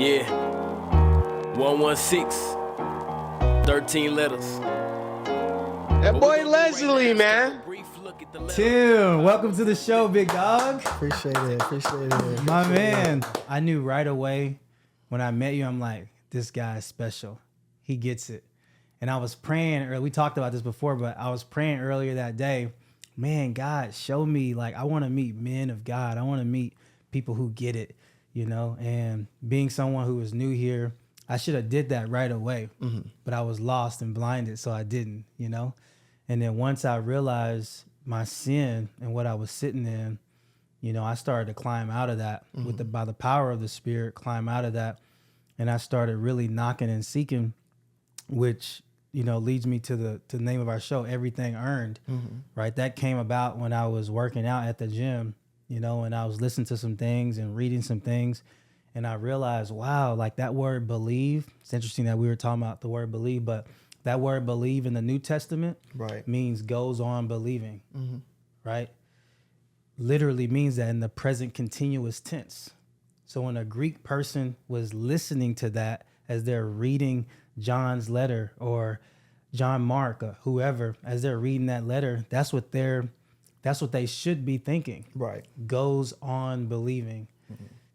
Yeah. 116. 13 letters. That boy Leslie, man. Tim, welcome to the show, big dog. Appreciate it. My man, I knew right away when I met you, I'm like, this guy is special. He gets it. And I was praying, or we talked about this before, but I was praying earlier that day, man, God, show me, like, I want to meet men of God. I want to meet people who get it, you know? And being someone who was new here, I should have did that right away, but I was lost and blinded, so I didn't, you know? And then once I realized my sin and what I was sitting in, you know, I started to climb out of that by the power of the Spirit, climb out of that. And I started really knocking and seeking, which, you know, leads me to the name of our show, Everything Earned, right? That came about when I was working out at the gym, you know, and I was listening to some things and reading some things. And I realized, wow, like that word believe, it's interesting that we were talking about the word believe, but that word believe in the New Testament means goes on believing, right? Literally means that in the present continuous tense. So when a Greek person was listening to that as they're reading John's letter or John Mark or whoever, as they're reading that letter, that's what they should be thinking. Right. Goes on believing.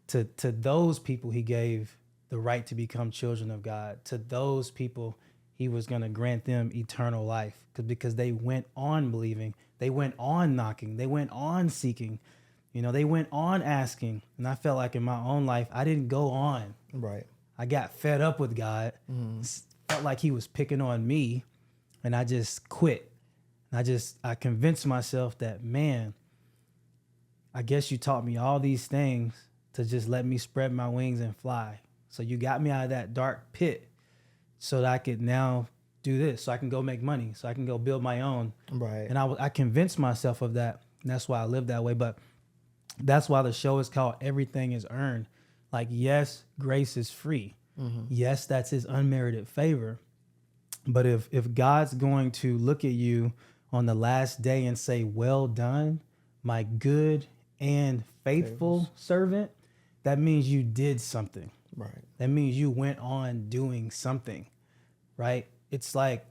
To those people, he gave the right to become children of God. To those people, he was going to grant them eternal life because they went on believing. They went on knocking. They went on seeking. You know, they went on asking. And I felt like in my own life, I didn't go on. Right. I got fed up with God. Felt like he was picking on me. And I just quit. I convinced myself that, man, I guess you taught me all these things to just let me spread my wings and fly. So you got me out of that dark pit so that I could now do this, so I can go make money, so I can go build my own. Right. And I convinced myself of that, and that's why I live that way. But that's why the show is called Everything is Earned. Like, yes, grace is free. Yes, that's his unmerited favor. But if God's going to look at you on the last day and say, well done, my good and faithful servant, that means you did something. Right. That means you went on doing something, right? It's like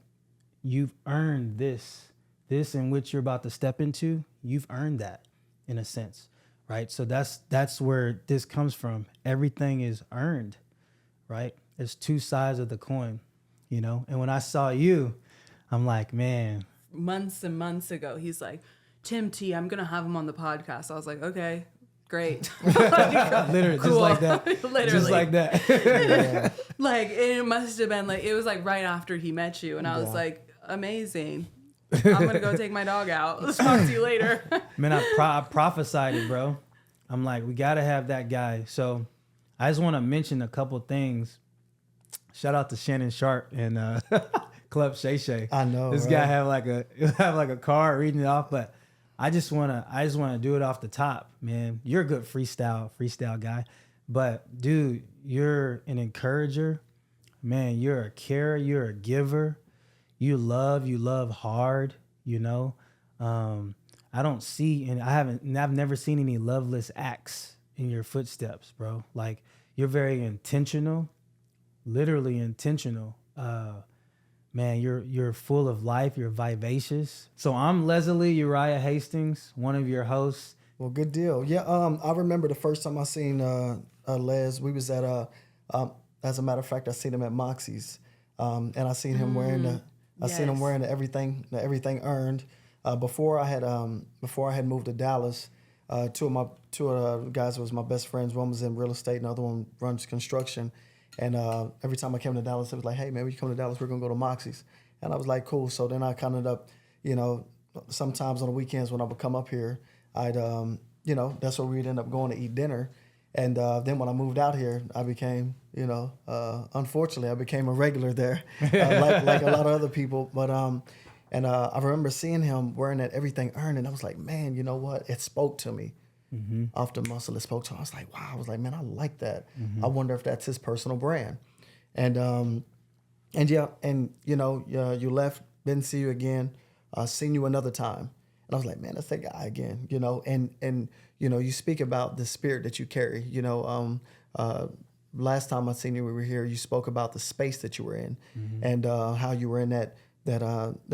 you've earned this in which you're about to step into. You've earned that in a sense, right? So that's where this comes from. Everything is earned, right? There's two sides of the coin, you know? And when I saw you, I'm like, man. Months and months ago, he's like, Tim T, I'm going to have him on the podcast. I was like, okay. Great. Literally, cool. Just like that. Literally. Just like that. Yeah. Like, it must have been like, it was like right after he met you. And I was like, amazing. I'm going to go take my dog out. Let's talk to you later. Man, I prophesied it, bro. I'm like, we got to have that guy. So I just want to mention a couple things. Shout out to Shannon Sharp and Club Shay Shay. I know this right? guy have like a card reading it off, but I just wanna do it off the top, man. You're a good freestyle guy, but dude, you're an encourager, man. You're a carer, you're a giver. You love hard, you know. I don't see, and I've never seen any loveless acts in your footsteps, bro. Like, you're very intentional, literally intentional. Man, you're full of life. You're vivacious. So I'm Leslie Uriah Hastings, one of your hosts. Well, good deal. Yeah. I remember the first time I seen Les. We was at as a matter of fact, I seen him at Moxie's, and I seen him wearing the Everything Earned. Before I had moved to Dallas, two of the guys was my best friends. One was in real estate, and the other one runs construction. And every time I came to Dallas, it was like, hey, man, when you come to Dallas, we're going to go to Moxie's. And I was like, cool. So then I kind of ended up, you know, sometimes on the weekends when I would come up here, I'd, you know, that's where we'd end up going to eat dinner. And then when I moved out here, I became, you know, unfortunately, I became a regular there, like a lot of other people. But I remember seeing him wearing that Everything Earned, and I was like, man, you know what? It spoke to me. Off the muscle, it spoke to him. I was like, wow. I was like, man, I like that. I wonder if that's his personal brand. And yeah, and you know, you left, didn't see you again. Seen you another time, and I was like, man, that's that guy again. You know, and you know, you speak about the spirit that you carry. You know, last time I seen you, we were here. You spoke about the space that you were in, and how you were in that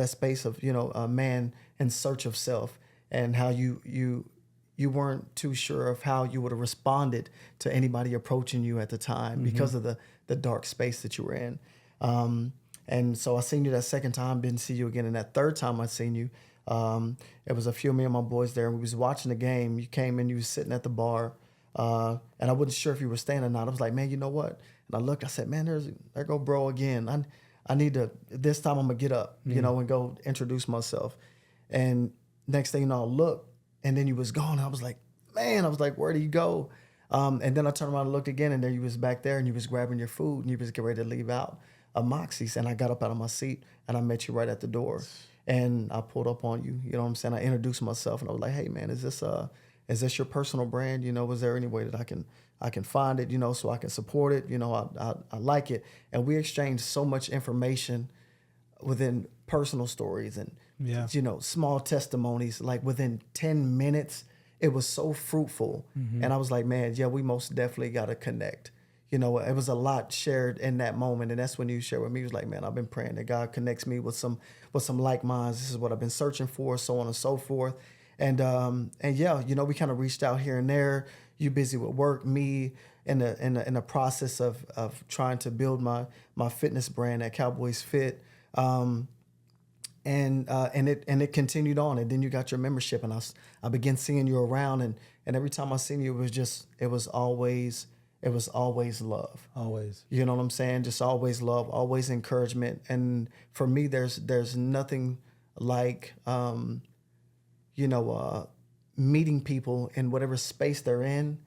space of a man in search of self, and how you weren't too sure of how you would have responded to anybody approaching you at the time because of the dark space that you were in. And so I seen you that second time, didn't see you again. And that third time I seen you, it was a few of me and my boys there, and we was watching the game. You came in, you was sitting at the bar, and I wasn't sure if you were staying or not. I was like, man, you know what? And I looked, I said, man, there go bro again. I need to, this time I'm gonna get up, and go introduce myself. And next thing you know, I looked, and then you was gone. I was like, man, where did you go? And then I turned around and looked again, and there you was back there, and you was grabbing your food, and you was getting ready to leave out a Moxie's. And I got up out of my seat, and I met you right at the door. And I pulled up on you, you know what I'm saying? I introduced myself, and I was like, hey, man, is this your personal brand? Was there any way that I can find it, so I can support it? I like it. And we exchanged so much information within personal stories and, small testimonies. Like within 10 minutes, it was so fruitful. And I was like, man, yeah, we most definitely got to connect. It was a lot shared in that moment. And that's when you shared with me. It was like, man, I've been praying that God connects me with some like minds. This is what I've been searching for, so on and so forth. And yeah, we kind of reached out here and there. You busy with work, me in the process of trying to build my fitness brand at Cowboys Fit. And it continued on, and then you got your membership, and I began seeing you around, and every time I seen you, it was always love. Always. You know what I'm saying? Just always love, always encouragement. And for me, there's nothing like meeting people in whatever space they're in,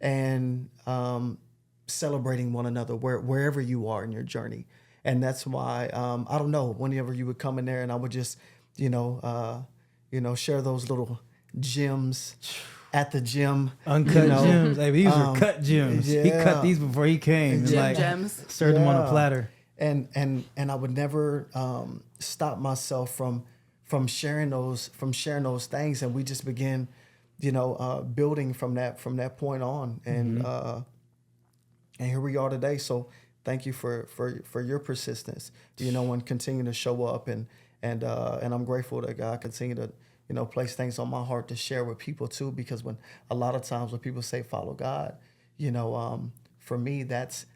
and celebrating one another wherever you are in your journey. And that's why, I don't know, whenever you would come in there and I would just, share those little gems at the gym. Uncut gems. Hey, these are cut gems. Yeah. He cut these before he came. Gym gems. Served them on a platter. And I would never stop myself from sharing those things. And we just began, building from that point on. And and here we are today. So thank you for your persistence, and continue to show up, and I'm grateful that God continue to, place things on my heart to share with people too, because when a lot of times when people say follow God, for me, that's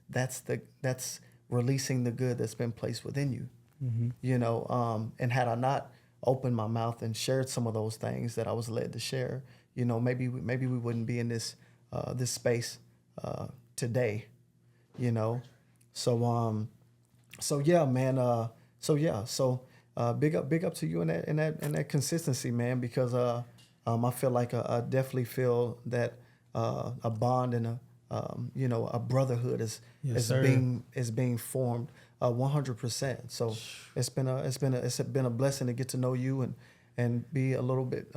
releasing the good that's been placed within you, and had I not opened my mouth and shared some of those things that I was led to share, maybe we wouldn't be in this space today, So yeah, man. Big up to you in that consistency, man. Because I feel like I definitely feel that a bond and a brotherhood is being formed 100%. So it's been a blessing to get to know you and be a little bit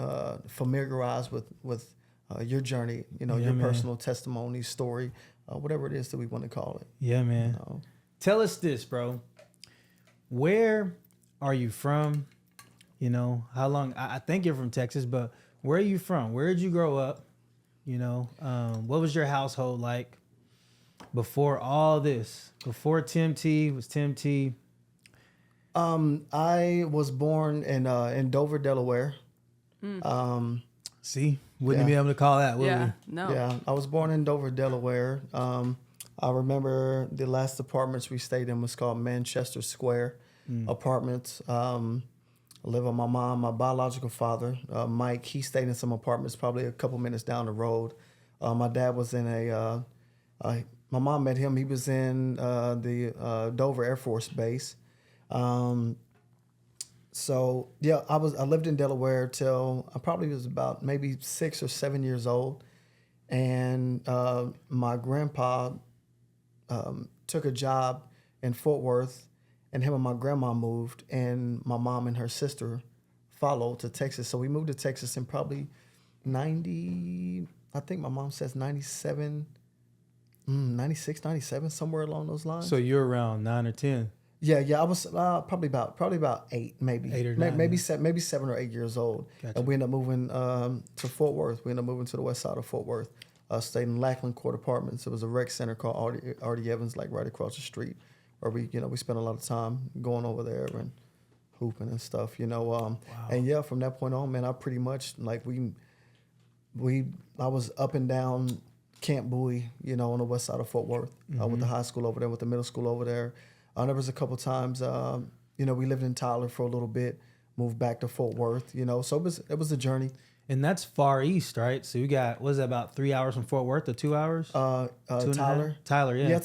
familiarized with your journey. Your personal testimony, story, whatever it is that we want to call it. Yeah, man. Tell us this, bro. Where are you from? How long? I think you're from Texas, but where are you from? Where did you grow up? What was your household like before all this? Before Tim T was Tim T? I was born in Dover, Delaware. See, wouldn't be able to call that, would we? No. Yeah, I was born in Dover, Delaware. I remember the last apartments we stayed in was called Manchester Square Apartments. I live with my mom, my biological father, Mike. He stayed in some apartments probably a couple minutes down the road. My dad was in my mom met him. He was in the Dover Air Force Base. So yeah, I lived in Delaware till I probably was about maybe 6 or 7 years old, and my grandpa took a job in Fort Worth, and him and my grandma moved, and my mom and her sister followed to Texas. So we moved to Texas in probably 90, I think my mom says 97, 96, 97, somewhere along those lines. So you're around 9 or 10. Yeah, I was probably about 8, maybe 8 or 9, maybe 7 or 8 years old. Gotcha. And we ended up moving to Fort Worth. We ended up moving to the west side of Fort Worth. stayed in Lackland Court Apartments. It was a rec center called Artie Evans, like right across the street, where we spent a lot of time going over there and hooping and stuff, Wow. And yeah, from that point on, man, I pretty much like I was up and down Camp Bowie, on the west side of Fort Worth. With the high school over there, with the middle school over there. There was a couple times, we lived in Tyler for a little bit, moved back to Fort Worth, so it was a journey. And that's far east, right? So you got, what is that, about 3 hours from Fort Worth or 2 hours? Tyler. Tyler, yeah. Yeah,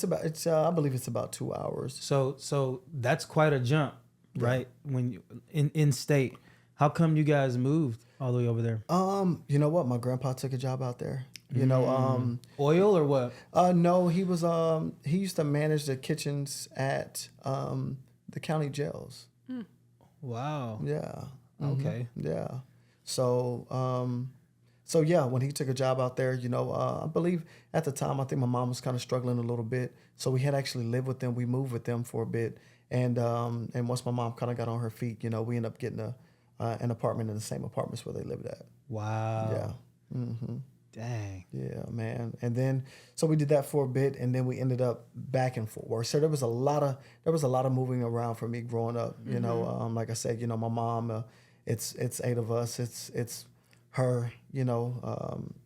I believe it's about 2 hours. So that's quite a jump, right? When you in state. How come you guys moved all the way over there? You know what? My grandpa took a job out there. Oil or what? No, he was he used to manage the kitchens at the county jails. Wow. Yeah. Okay. Yeah. So yeah, when he took a job out there, I believe at the time, I think my mom was kind of struggling a little bit. So we had actually lived with them. We moved with them for a bit. And once my mom kind of got on her feet, we ended up getting an apartment in the same apartments where they lived at. Wow. Yeah. Mm-hmm. Dang. Yeah, man. And then, so we did that for a bit, and then we ended up back in Fort Worth. So there was a lot of moving around for me growing up. Like I said, my mom, it's 8 of us. It's her,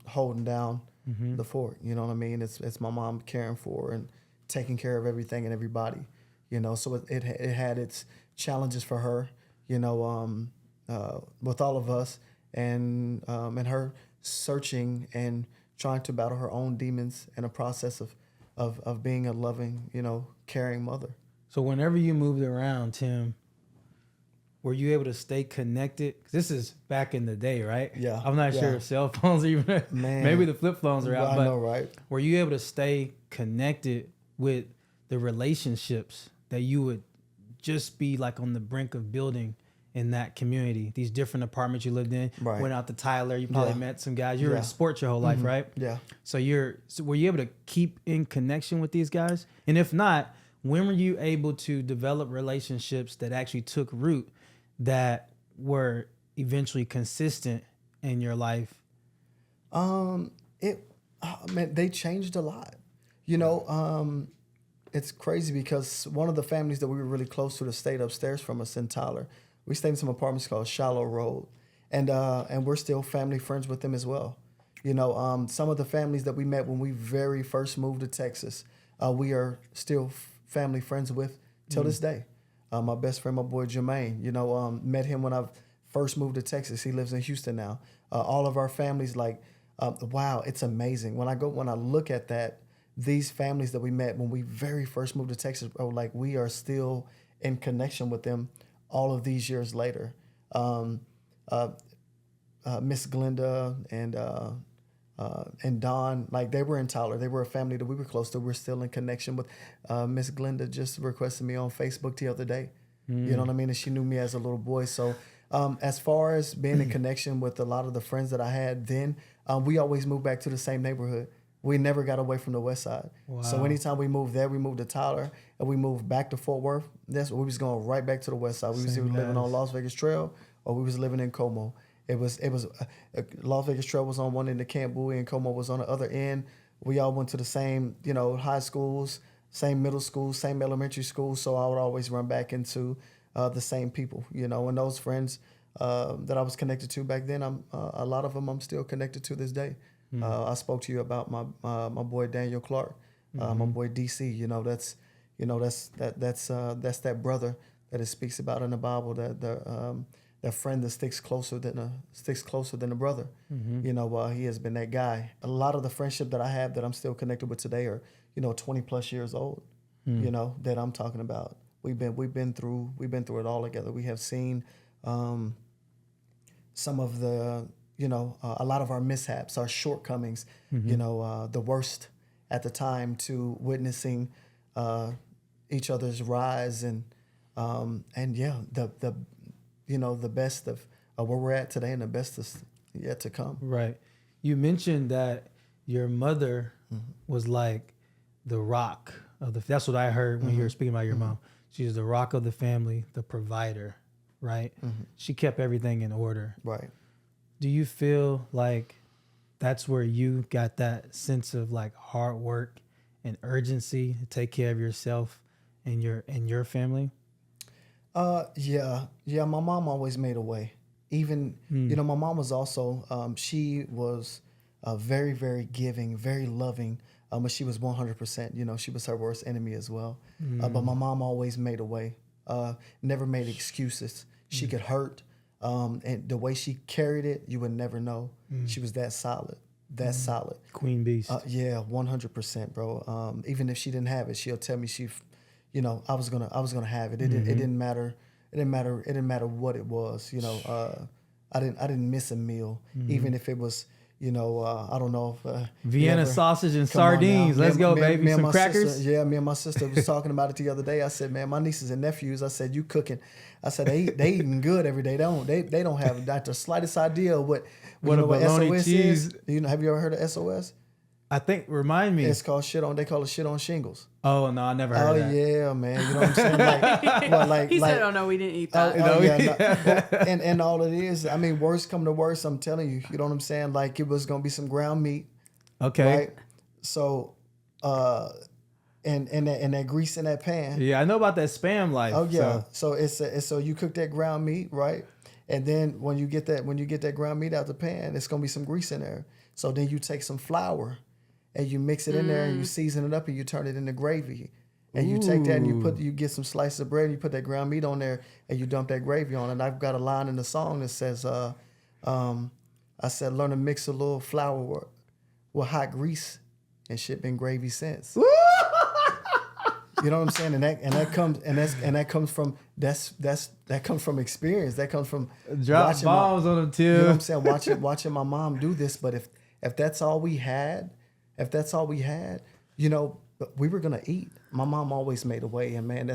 holding down the fort. You know what I mean? It's my mom caring for and taking care of everything and everybody. So it had its challenges for her. With all of us, and her searching and trying to battle her own demons in a process of being a loving, caring mother. So whenever you moved around, Tim, were you able to stay connected? 'Cause this is back in the day, right? Yeah. I'm not sure if cell phones are even, maybe the flip phones are out, I but know, right? were you able to stay connected with the relationships that you would just be like on the brink of building in that community? These different apartments you lived in, Right. went out to Tyler, you probably met some guys. You were in Yeah. sports your whole life, right? Yeah. So were you able to keep in connection with these guys? And if not, when were you able to develop relationships that actually took root, that were eventually consistent in your life? They changed a lot. It's crazy because one of the families that we were really close to that stayed upstairs from us in Tyler, we stayed in some apartments called Shallow Road, and we're still family friends with them as well. Some of the families that we met when we very first moved to Texas, we are still family friends with till this day. My best friend, my boy Jermaine, met him when I first moved to Texas. He lives in Houston now. All of our families, wow, it's amazing. When I look at that, these families that we met when we very first moved to Texas, we are still in connection with them all of these years later. Miss Glenda and Don, they were in Tyler. They were a family that we were close to. We're still in connection with. Miss Glenda just requested me on Facebook the other day. You know what I mean? And she knew me as a little boy. So as far as being in connection with a lot of the friends that I had then, we always moved back to the same neighborhood. We never got away from the west side. Wow. So anytime we moved there, we moved to Tyler, and we moved back to Fort Worth. That's what we was going right back to the west side. We was either living on Las Vegas Trail or we was living in Como. It was Las Vegas Trail was on one end of Camp Bowie and Como was on the other end. We all went to the same, high schools, same middle schools, same elementary schools. So I would always run back into the same people, and those friends that I was connected to back then, a lot of them I'm still connected to this day. I spoke to you about my boy Daniel Clark, my boy DC. That's that brother that it speaks about in the Bible, that friend that sticks closer than a brother. He has been that guy. A lot of the friendship that I have that I'm still connected with today are 20 plus years old. That I'm talking about. We've been through it all together. We have seen some of the a lot of our mishaps, our shortcomings, the worst at the time, to witnessing each other's rise and the best of where we're at today and the best is yet to come. Right. You mentioned that your mother was like the rock of that's what I heard when you were speaking about your mom. She was the rock of the family, the provider, right? She kept everything in order. Right. Do you feel like that's where you got that sense of like hard work and urgency to take care of yourself and your family? Yeah. My mom always made a way. Even you know, my mom was also she was very, very giving, very loving. But she was 100%. You know, she was her worst enemy as well. But my mom always made a way. Never made excuses. She could hurt, and the way she carried it, you would never know. She was that solid. That solid. Queen Beast. Yeah, 100%, bro. Even if she didn't have it, she'll tell me you know, I was gonna have it. It didn't matter. It didn't matter what it was. You know, I didn't miss a meal, even if it was. You know, I don't know if Vienna sausage and sardines. Let's go, baby. Some crackers. Sister, me and my sister was talking about it the other day. I said, man, my nieces and nephews. I said, you cooking? I said they eating good every day. They don't have not the slightest idea of what a bologna SOS cheese. is. You know, have you ever heard of SOS? I think, remind me. It's called shit on. They call it shit on shingles. Oh no, I never heard of that. Yeah, man. You know what I'm saying? Like, He said, "Oh no, we didn't eat that." And all it is, I mean, worst come to worst, I'm telling you. You know what I'm saying? Like it was gonna be some ground meat. Okay. Right. So, and that grease in that pan. Yeah, I know about that spam life. Oh yeah. So so you cook that ground meat, right? And then when you get that ground meat out the pan, it's gonna be some grease in there. So then you take some flour and you mix it in there and you season it up and you turn it into gravy. And you take that and you get some slices of bread and you put that ground meat on there and you dump that gravy on it. And I've got a line in the song that says, I said, learn to mix a little flour with hot grease and shit been gravy since. You know what I'm saying? And that comes from experience. That comes from drop bombs on them too. You know what I'm saying? Watching my mom do this. But if that's all we had, you know, we were gonna eat. My mom always made a way, and man,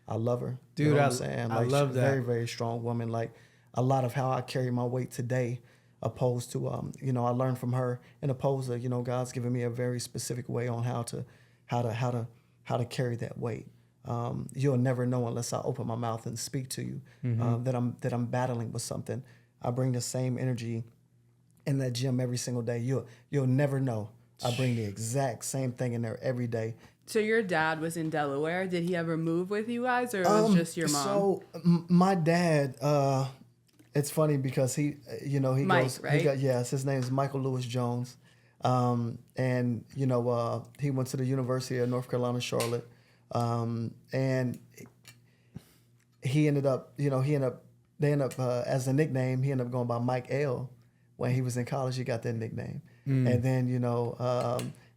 I love her. Dude, you know what I'm saying? I Like, love she's a that. very, very strong woman. Like a lot of how I carry my weight today, opposed to you know, I learned from her, and opposed to, you know, God's given me a very specific way on how to carry that weight. You'll never know unless I open my mouth and speak to you that I'm battling with something. I bring the same energy in that gym every single day. You'll never know. I bring the exact same thing in there every day. So your dad was in Delaware. Did he ever move with you guys, or it was just your mom? So my dad, it's funny because he Mike, goes, right? Yes, his name is Michael Lewis Jones, and you know he went to the University of North Carolina, Charlotte, and they ended up as a nickname, he ended up going by Mike L. When he was in college, he got that nickname. And then, you know,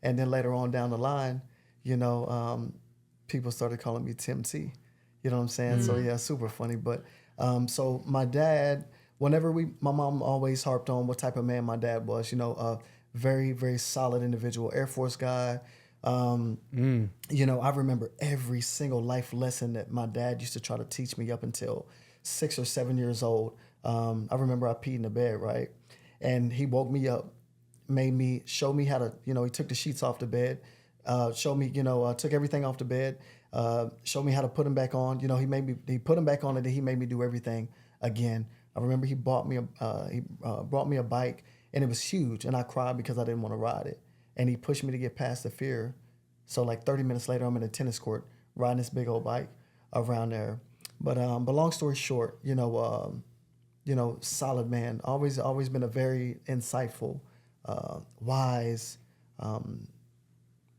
and then later on down the line, you know, people started calling me Tim T. You know what I'm saying? So yeah, super funny. But so my dad, my mom always harped on what type of man my dad was. You know, a very, very solid individual, Air Force guy. You know, I remember every single life lesson that my dad used to try to teach me up until 6 or 7 years old. I remember I peed in the bed, right? And he woke me up, show me how to, you know, he took the sheets off the bed, showed me, you know, took everything off the bed, showed me how to put them back on. You know, he put them back on, and then he made me do everything again. I remember he brought me a bike, and it was huge, and I cried because I didn't want to ride it. And he pushed me to get past the fear. So like 30 minutes later, I'm in a tennis court riding this big old bike around there. But long story short, you know, solid man. Always been a very insightful, wise,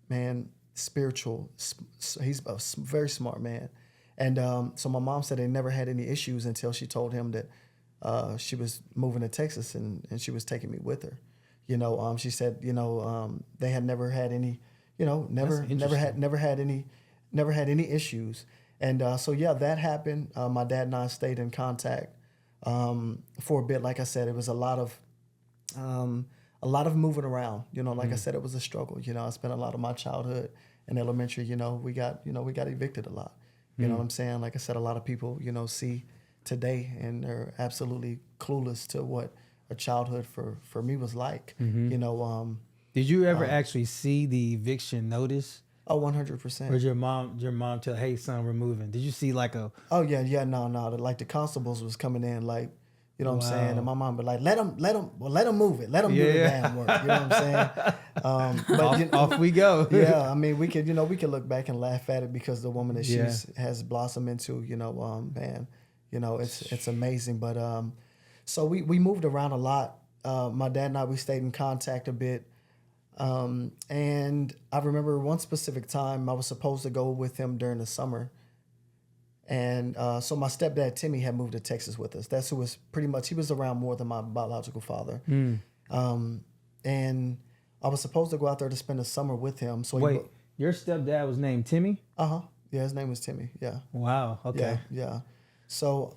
man, spiritual. He's a very smart man. And so my mom said they never had any issues until she told him that she was moving to Texas and she was taking me with her. You know, she said, you know, they had never had any, you know, never had any issues. And so yeah, that happened. My dad and I stayed in contact for a bit. Like I said, it was a lot of moving around. You know, like I said, it was a struggle. You know, I spent a lot of my childhood in elementary. You know, we got evicted a lot. You know what I'm saying? Like I said, a lot of people, you know, see today and they're absolutely clueless to what a childhood for me was like. You know, did you ever actually see the eviction notice? Oh, 100%. Or did your mom tell, hey son, we're moving? Did you see like a Oh yeah, no. Like the constables was coming in like, You know what I'm saying? And my mom would like, let him move it. Let him do the damn work. You know what I'm saying? But off we go. Yeah, I mean, we could look back and laugh at it because the woman that has blossomed into, man, it's amazing. But so we moved around a lot. My dad and I, we stayed in contact a bit. And I remember one specific time I was supposed to go with him during the summer. And so my stepdad, Timmy, had moved to Texas with us. That's who was pretty much, he was around more than my biological father. And I was supposed to go out there to spend the summer with him. So wait, your stepdad was named Timmy? Uh-huh. Yeah, his name was Timmy. Yeah. Wow. Okay. Yeah. So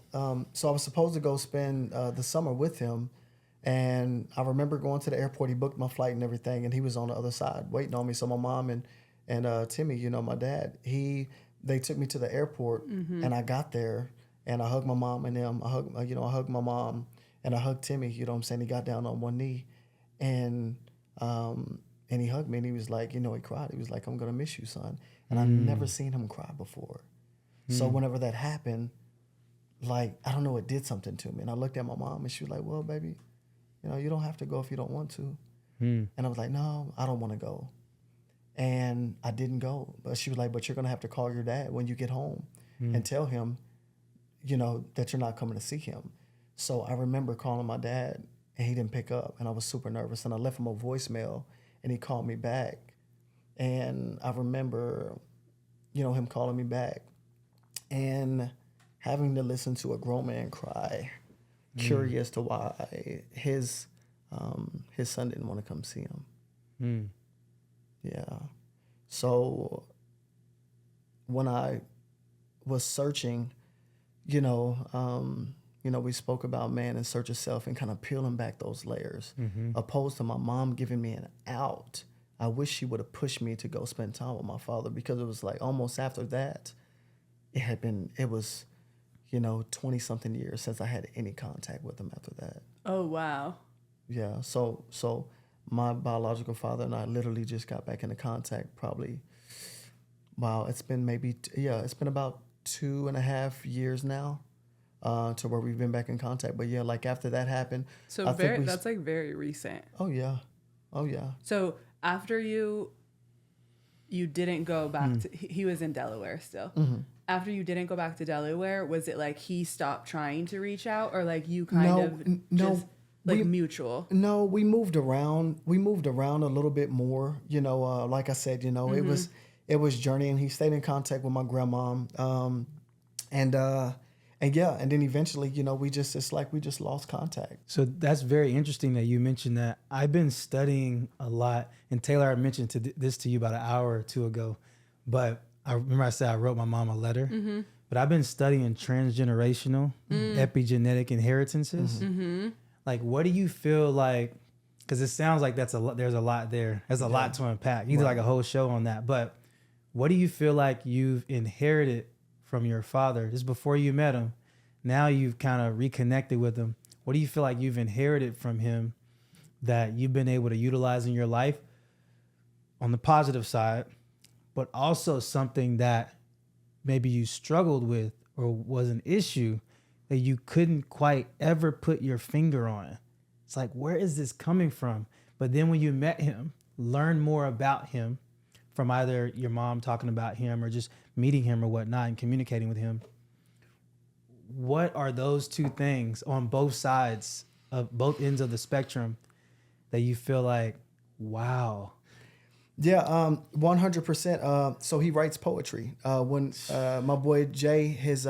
so I was supposed to go spend the summer with him. And I remember going to the airport. He booked my flight and everything. And he was on the other side waiting on me. So my mom and Timmy, my dad, they took me to the airport, and I got there, and I hugged my mom and them. I hugged my mom, and I hugged Timmy. You know what I'm saying? He got down on one knee, and he hugged me, and he was like, he cried. He was like, "I'm gonna miss you, son." And I've never seen him cry before. So whenever that happened, like, I don't know, it did something to me. And I looked at my mom, and she was like, "Well, baby, you don't have to go if you don't want to." And I was like, "No, I don't want to go." And I didn't go. But she was like, "But you're going to have to call your dad when you get home and tell him, that you're not coming to see him." So I remember calling my dad, and he didn't pick up, and I was super nervous. And I left him a voicemail, and he called me back. And I remember, him calling me back and having to listen to a grown man cry, curious to why his son didn't want to come see him. Yeah. So when I was searching, we spoke about man in search of self and kind of peeling back those layers, opposed to my mom giving me an out. I wish she would have pushed me to go spend time with my father, because it was like almost after that, it was 20 something years since I had any contact with him after that. Oh, wow. Yeah. So my biological father and I literally just got back into contact probably, it's been it's been about 2.5 years now, to where we've been back in contact. But yeah, like after that happened. So that's like very recent. Oh yeah. So after you didn't go back to, he was in Delaware still. After you didn't go back to Delaware, was it like he stopped trying to reach out, or like you mutual? No, we moved around. We moved around a little bit more. Like I said, it was journeying. He stayed in contact with my grandma, and then eventually, we just lost contact. So that's very interesting that you mentioned that. I've been studying a lot, and Taylor, I mentioned this to you about an hour or two ago, but I remember I said I wrote my mom a letter. But I've been studying transgenerational epigenetic inheritances. Like, what do you feel like? Because it sounds like there's a lot there. There's a lot to unpack. You do like a whole show on that. But what do you feel like you've inherited from your father? This is before you met him. Now you've kind of reconnected with him. What do you feel like you've inherited from him that you've been able to utilize in your life on the positive side, but also something that maybe you struggled with or was an issue that you couldn't quite ever put your finger on? It's like, where is this coming from? But then when you met him, learn more about him from either your mom talking about him or just meeting him or whatnot and communicating with him. What are those two things on both sides of both ends of the spectrum that you feel like, wow? Yeah, 100%. So he writes poetry. When my boy Jay, his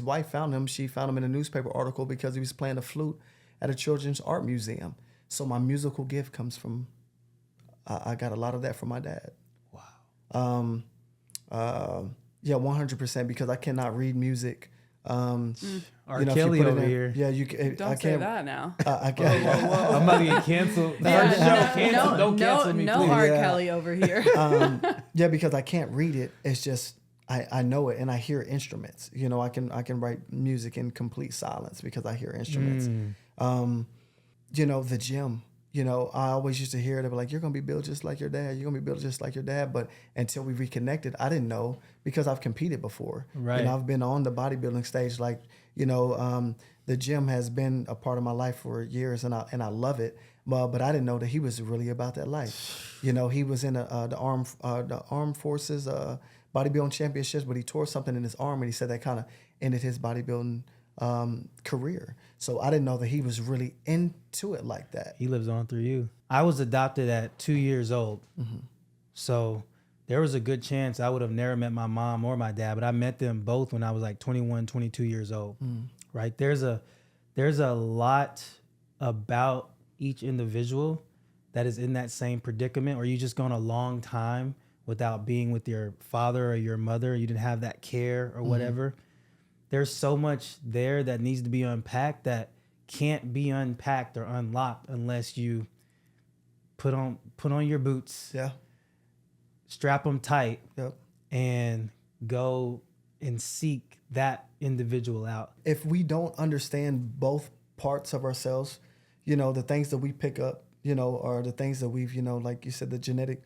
wife found him, she found him in a newspaper article because he was playing the flute at a children's art museum. So my musical gift comes from, I got a lot of that from my dad. Wow. Yeah, 100%, because I cannot read music. R. Kelly over here. Yeah, you. Don't say that now. I can't. Whoa. I'm about to get canceled. Don't cancel me, please. No R. Kelly over here. Yeah, because I can't read it. It's just I know it and I hear instruments. I can write music in complete silence because I hear instruments. The gym. I always used to hear it. They were like, "You're gonna be built just like your dad. You're gonna be built just like your dad." But until we reconnected, I didn't know because I've competed before. Right. I've been on the bodybuilding stage, like the the gym has been a part of my life for years, and I love it. But I didn't know that he was really about that life. You know, he was in the armed forces bodybuilding championships, but he tore something in his arm, and he said that kind of ended his bodybuilding career. So I didn't know that he was really into it like that. He lives on through you. I was adopted at 2 years old. So there was a good chance I would have never met my mom or my dad, but I met them both when I was like 21, 22 years old, right? There's a lot about each individual that is in that same predicament, or you just gone a long time without being with your father or your mother. You didn't have that care or whatever. There's so much there that needs to be unpacked that can't be unpacked or unlocked unless you put on your boots, strap them tight, and go and seek that individual out. If we don't understand both parts of ourselves, you know, the things that we pick up, you know, or the things that we've, you know, like you said, the genetic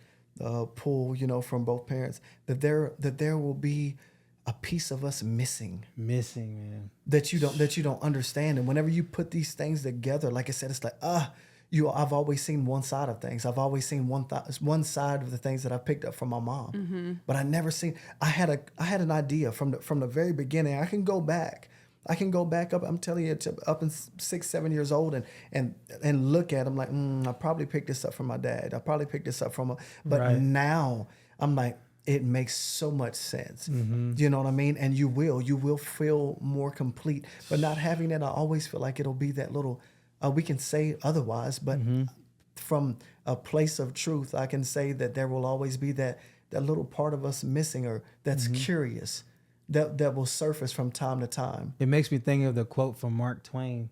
pull, you know, from both parents, that there will be a piece of us missing, man, that you don't understand. And whenever you put these things together, like I said, it's like, I've always seen one side of things. I've always seen one side of the things that I picked up from my mom, but I never seen. I had an idea from the very beginning. I can go back up. I'm telling you, up in 6, 7 years old, and look at them like, I probably picked this up from my dad. I probably picked this up from a. But now I'm like, it makes so much sense. You know what I mean? And you will feel more complete. But not having that, I always feel like it'll be that little. We can say otherwise, but from a place of truth, I can say that there will always be that little part of us missing, or that's curious, that will surface from time to time. It makes me think of the quote from Mark Twain.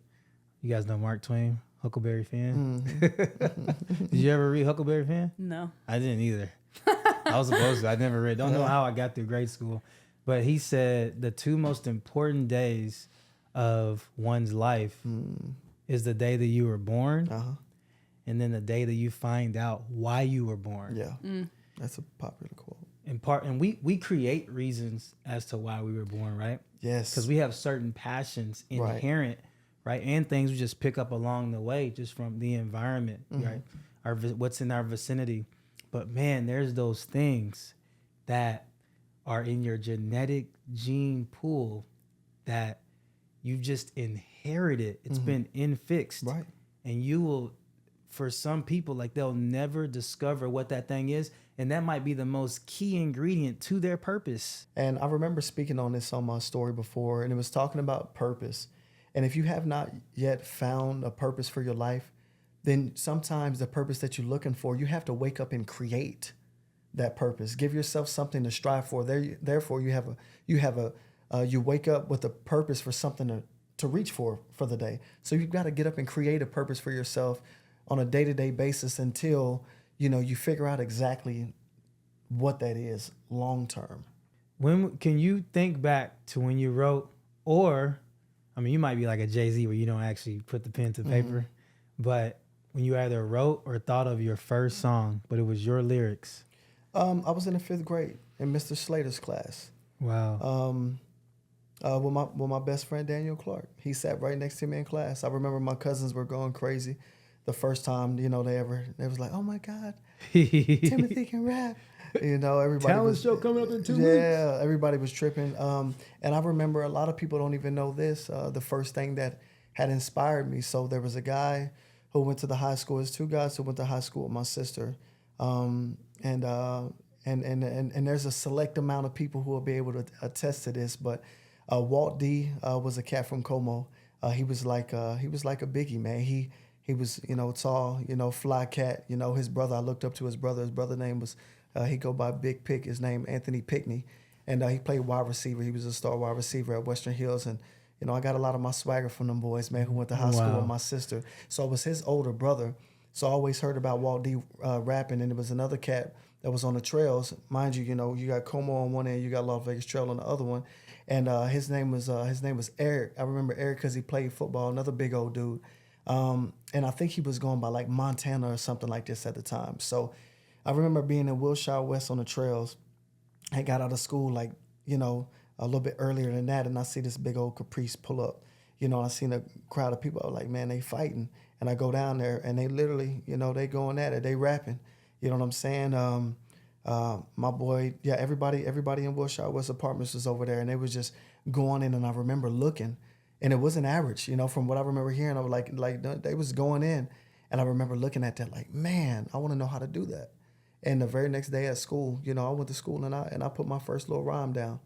You guys know Mark Twain, Huckleberry Finn? Did you ever read Huckleberry Finn? No. I didn't either. I was supposed to. I never read. Don't know how I got through grade school. But he said the two most important days of one's life is the day that you were born, and then the day that you find out why you were born. Yeah, that's a popular quote. And we create reasons as to why we were born, right? Yes, because we have certain passions inherent, right, and things we just pick up along the way, just from the environment, right? What's in our vicinity. But man, there's those things that are in your genetic gene pool that you just inherited. It's been infixed. Right. And you will, for some people, like they'll never discover what that thing is. And that might be the most key ingredient to their purpose. And I remember speaking on this on my story before, and it was talking about purpose. And if you have not yet found a purpose for your life, then sometimes the purpose that you're looking for, you have to wake up and create that purpose. Give yourself something to strive for. Therefore, you wake up with a purpose for something to reach for the day. So you've got to get up and create a purpose for yourself on a day-to-day basis until, you know, you figure out exactly what that is long term. When can you think back to when you wrote, or, I mean, you might be like a Jay-Z where you don't actually put the pen to paper, but when you either wrote or thought of your first song, but it was your lyrics? I was in the 5th grade in Mr. Slater's class. Wow. With my best friend Daniel Clark. He sat right next to me in class. I remember my cousins were going crazy the first time, you know, they was like, oh my God, Timothy can rap. You know, everybody Talent show coming up in 2 weeks. Yeah, everybody was tripping. And I remember a lot of people don't even know this. The first thing that had inspired me. So there was a guy who went to the high school. There's 2 guys who went to high school with my sister. And there's a select amount of people who will be able to attest to this. But Walt D was a cat from Como. He was like a Biggie, man. He was, you know, tall, you know, fly cat. You know, his brother, I looked up to his brother. His brother name was, he go by Big Pick. His name, Anthony Pickney. And he played wide receiver. He was a star wide receiver at Western Hills. And, you know, I got a lot of my swagger from them boys, man, who went to high school with my sister. So it was his older brother. So I always heard about Walt D rapping. And there was another cat that was on the trails. Mind you, you know, you got Como on one end, you got Las Vegas Trail on the other one. And his name was Eric. I remember Eric because he played football, another big old dude. And I think he was going by like Montana or something like this at the time. So I remember being in Wilshire West on the trails. I got out of school like, you know, a little bit earlier than that, and I see this big old Caprice pull up, you know, I seen a crowd of people. I was like, man, they fighting. And I go down there, and they literally, you know, they going at it. They rapping. You know what I'm saying? My boy, yeah, everybody in Wilshire West Apartments was over there, and they was just going in. And I remember looking, and it wasn't average, you know, from what I remember hearing. I was like they was going in, and I remember looking at that like, man, I want to know how to do that. And the very next day at school, you know, I went to school and I put my first little rhyme down.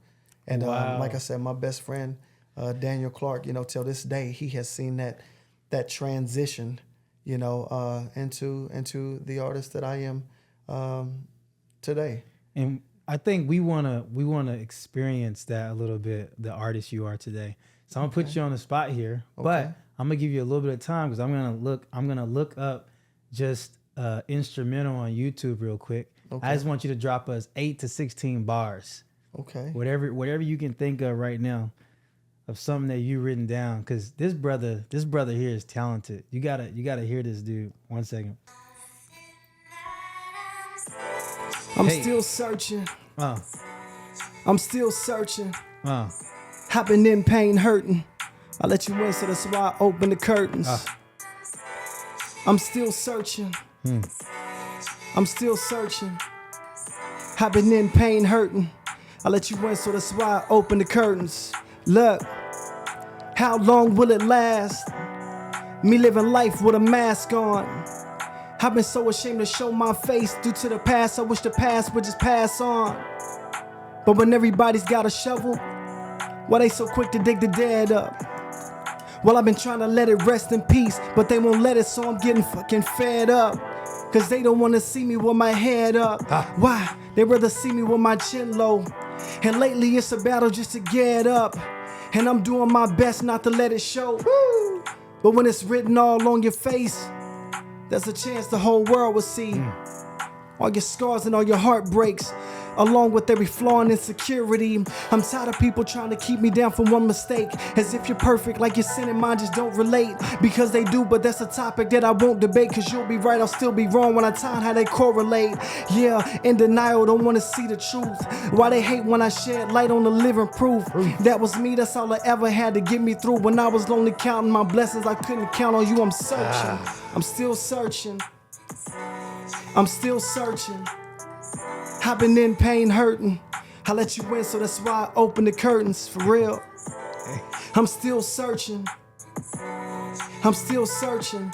And Wow. like I said, my best friend, Daniel Clark, you know, till this day, he has seen that transition, you know, into the artist that I am today. And I think we wanna experience that a little bit, the artist you are today. So I'm gonna put you on the spot here, but I'm gonna give you a little bit of time because I'm gonna look up just instrumental on YouTube real quick. Okay. I just want you to drop us 8 to 16 bars. Okay. Whatever you can think of right now of something that you written down, because this brother here is talented. You gotta hear this dude. 1 second. I'm Hey. still searching. Uh, I'm still searching. uh, I've been in pain, hurting. I let you in, so that's why I open the curtains. I'm still searching. I'm still searching. I've been in pain, hurting. I let you in, so that's why I open the curtains. Look, how long will it last? Me living life with a mask on. I've been so ashamed to show my face due to the past. I wish the past would just pass on. But when everybody's got a shovel, why they so quick to dig the dead up? Well, I've been trying to let it rest in peace, but they won't let it, so I'm getting fucking fed up. Cause they don't wanna see me with my head up. Why? They rather see me with my chin low. And lately it's a battle just to get up. And I'm doing my best not to let it show. But when it's written all on your face, there's a chance the whole world will see all your scars and all your heartbreaks, along with every flaw and insecurity. I'm tired of people trying to keep me down for one mistake, as if you're perfect, like your sin and mine just don't relate. Because they do, but that's a topic that I won't debate, cause you'll be right, I'll still be wrong when I tell how they correlate. Yeah, in denial, don't wanna see the truth. Why they hate when I shed light on the living proof. That was me, that's all I ever had to get me through. When I was lonely counting my blessings, I couldn't count on you. I'm searching, I'm still searching, I'm still searching. I've been in pain, hurting. I let you in, so that's why I open the curtains, for real. I'm still searching. I'm still searching.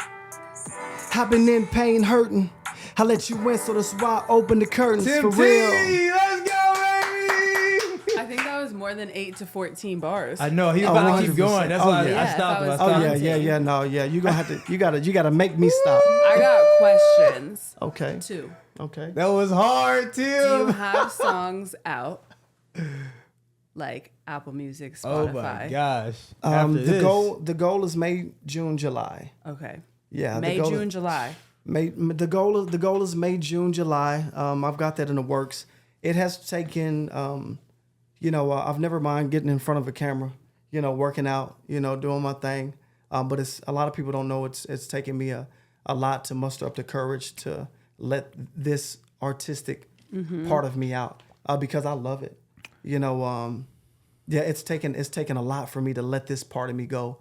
I've been in pain, hurting. I let you in, so that's why I open the curtains, for real. Let's go, baby! I think that was more than 8 to 14 bars. I know he's about to keep 100%. going. That's why yeah. I stopped. Yeah, I if I was- stopped. Oh yeah. You gonna have to. You gotta make me stop. I got questions. Okay. 2. Okay. That was hard too. Do you have songs out? Like Apple Music, Spotify? Oh my gosh. After The this, goal is May, June, July. Okay. Yeah. May, the goal June, July. The goal is May, June, July. I've got that in the works. It has taken, I've never mind getting in front of a camera, working out, doing my thing. But it's a lot of people don't know it's taken me a lot to muster up the courage to let this artistic part of me out because I love it. It's taken a lot for me to let this part of me go.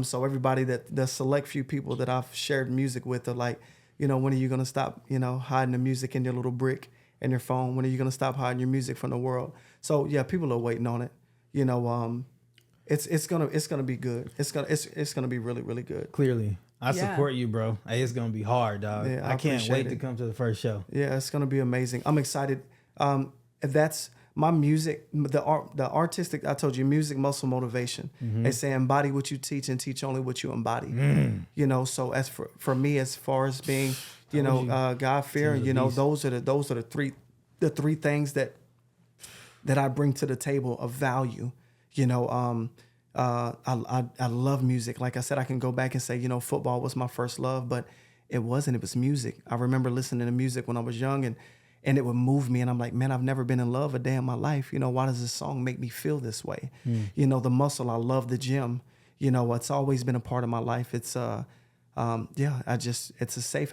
So everybody the select few people that I've shared music with are like, when are you gonna stop, hiding the music in your little brick in your phone? When are you gonna stop hiding your music from the world? So yeah, people are waiting on it. It's gonna be good. It's gonna be really, really good. clearly, I Yeah. support you, bro. Hey, it's gonna be hard, dog. Yeah, I I can't appreciate wait to it. come to the first show. Yeah, it's gonna be amazing. I'm excited. That's my music, the artistic. I told you, music, muscle, motivation. They say embody what you teach and teach only what you embody. So as for me, as far as being, God fearing, those are the three things that I bring to the table of value. I love music. Like I said, I can go back and say, football was my first love, but it wasn't. It was music. I remember listening to music when I was young, and it would move me. And I'm like, man, I've never been in love a day in my life. Why does this song make me feel this way? The muscle. I love the gym. It's always been a part of my life. It's it's a safe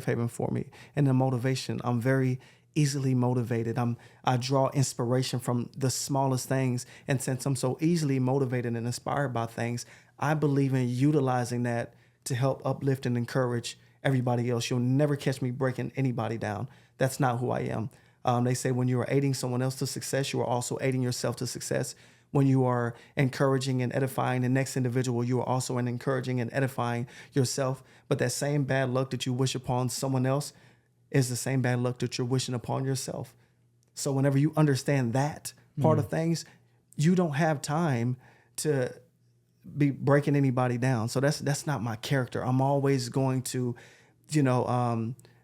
haven for me. And the motivation. I'm very easily motivated. I draw inspiration from the smallest things. And since I'm so easily motivated and inspired by things, I believe in utilizing that to help uplift and encourage everybody else. You'll never catch me breaking anybody down. That's not who I am. They say when you are aiding someone else to success, you are also aiding yourself to success. When you are encouraging and edifying the next individual, you are also encouraging and edifying yourself. But that same bad luck that you wish upon someone else is the same bad luck that you're wishing upon yourself. So whenever you understand that part of things, you don't have time to be breaking anybody down. So that's not my character. I'm always going to,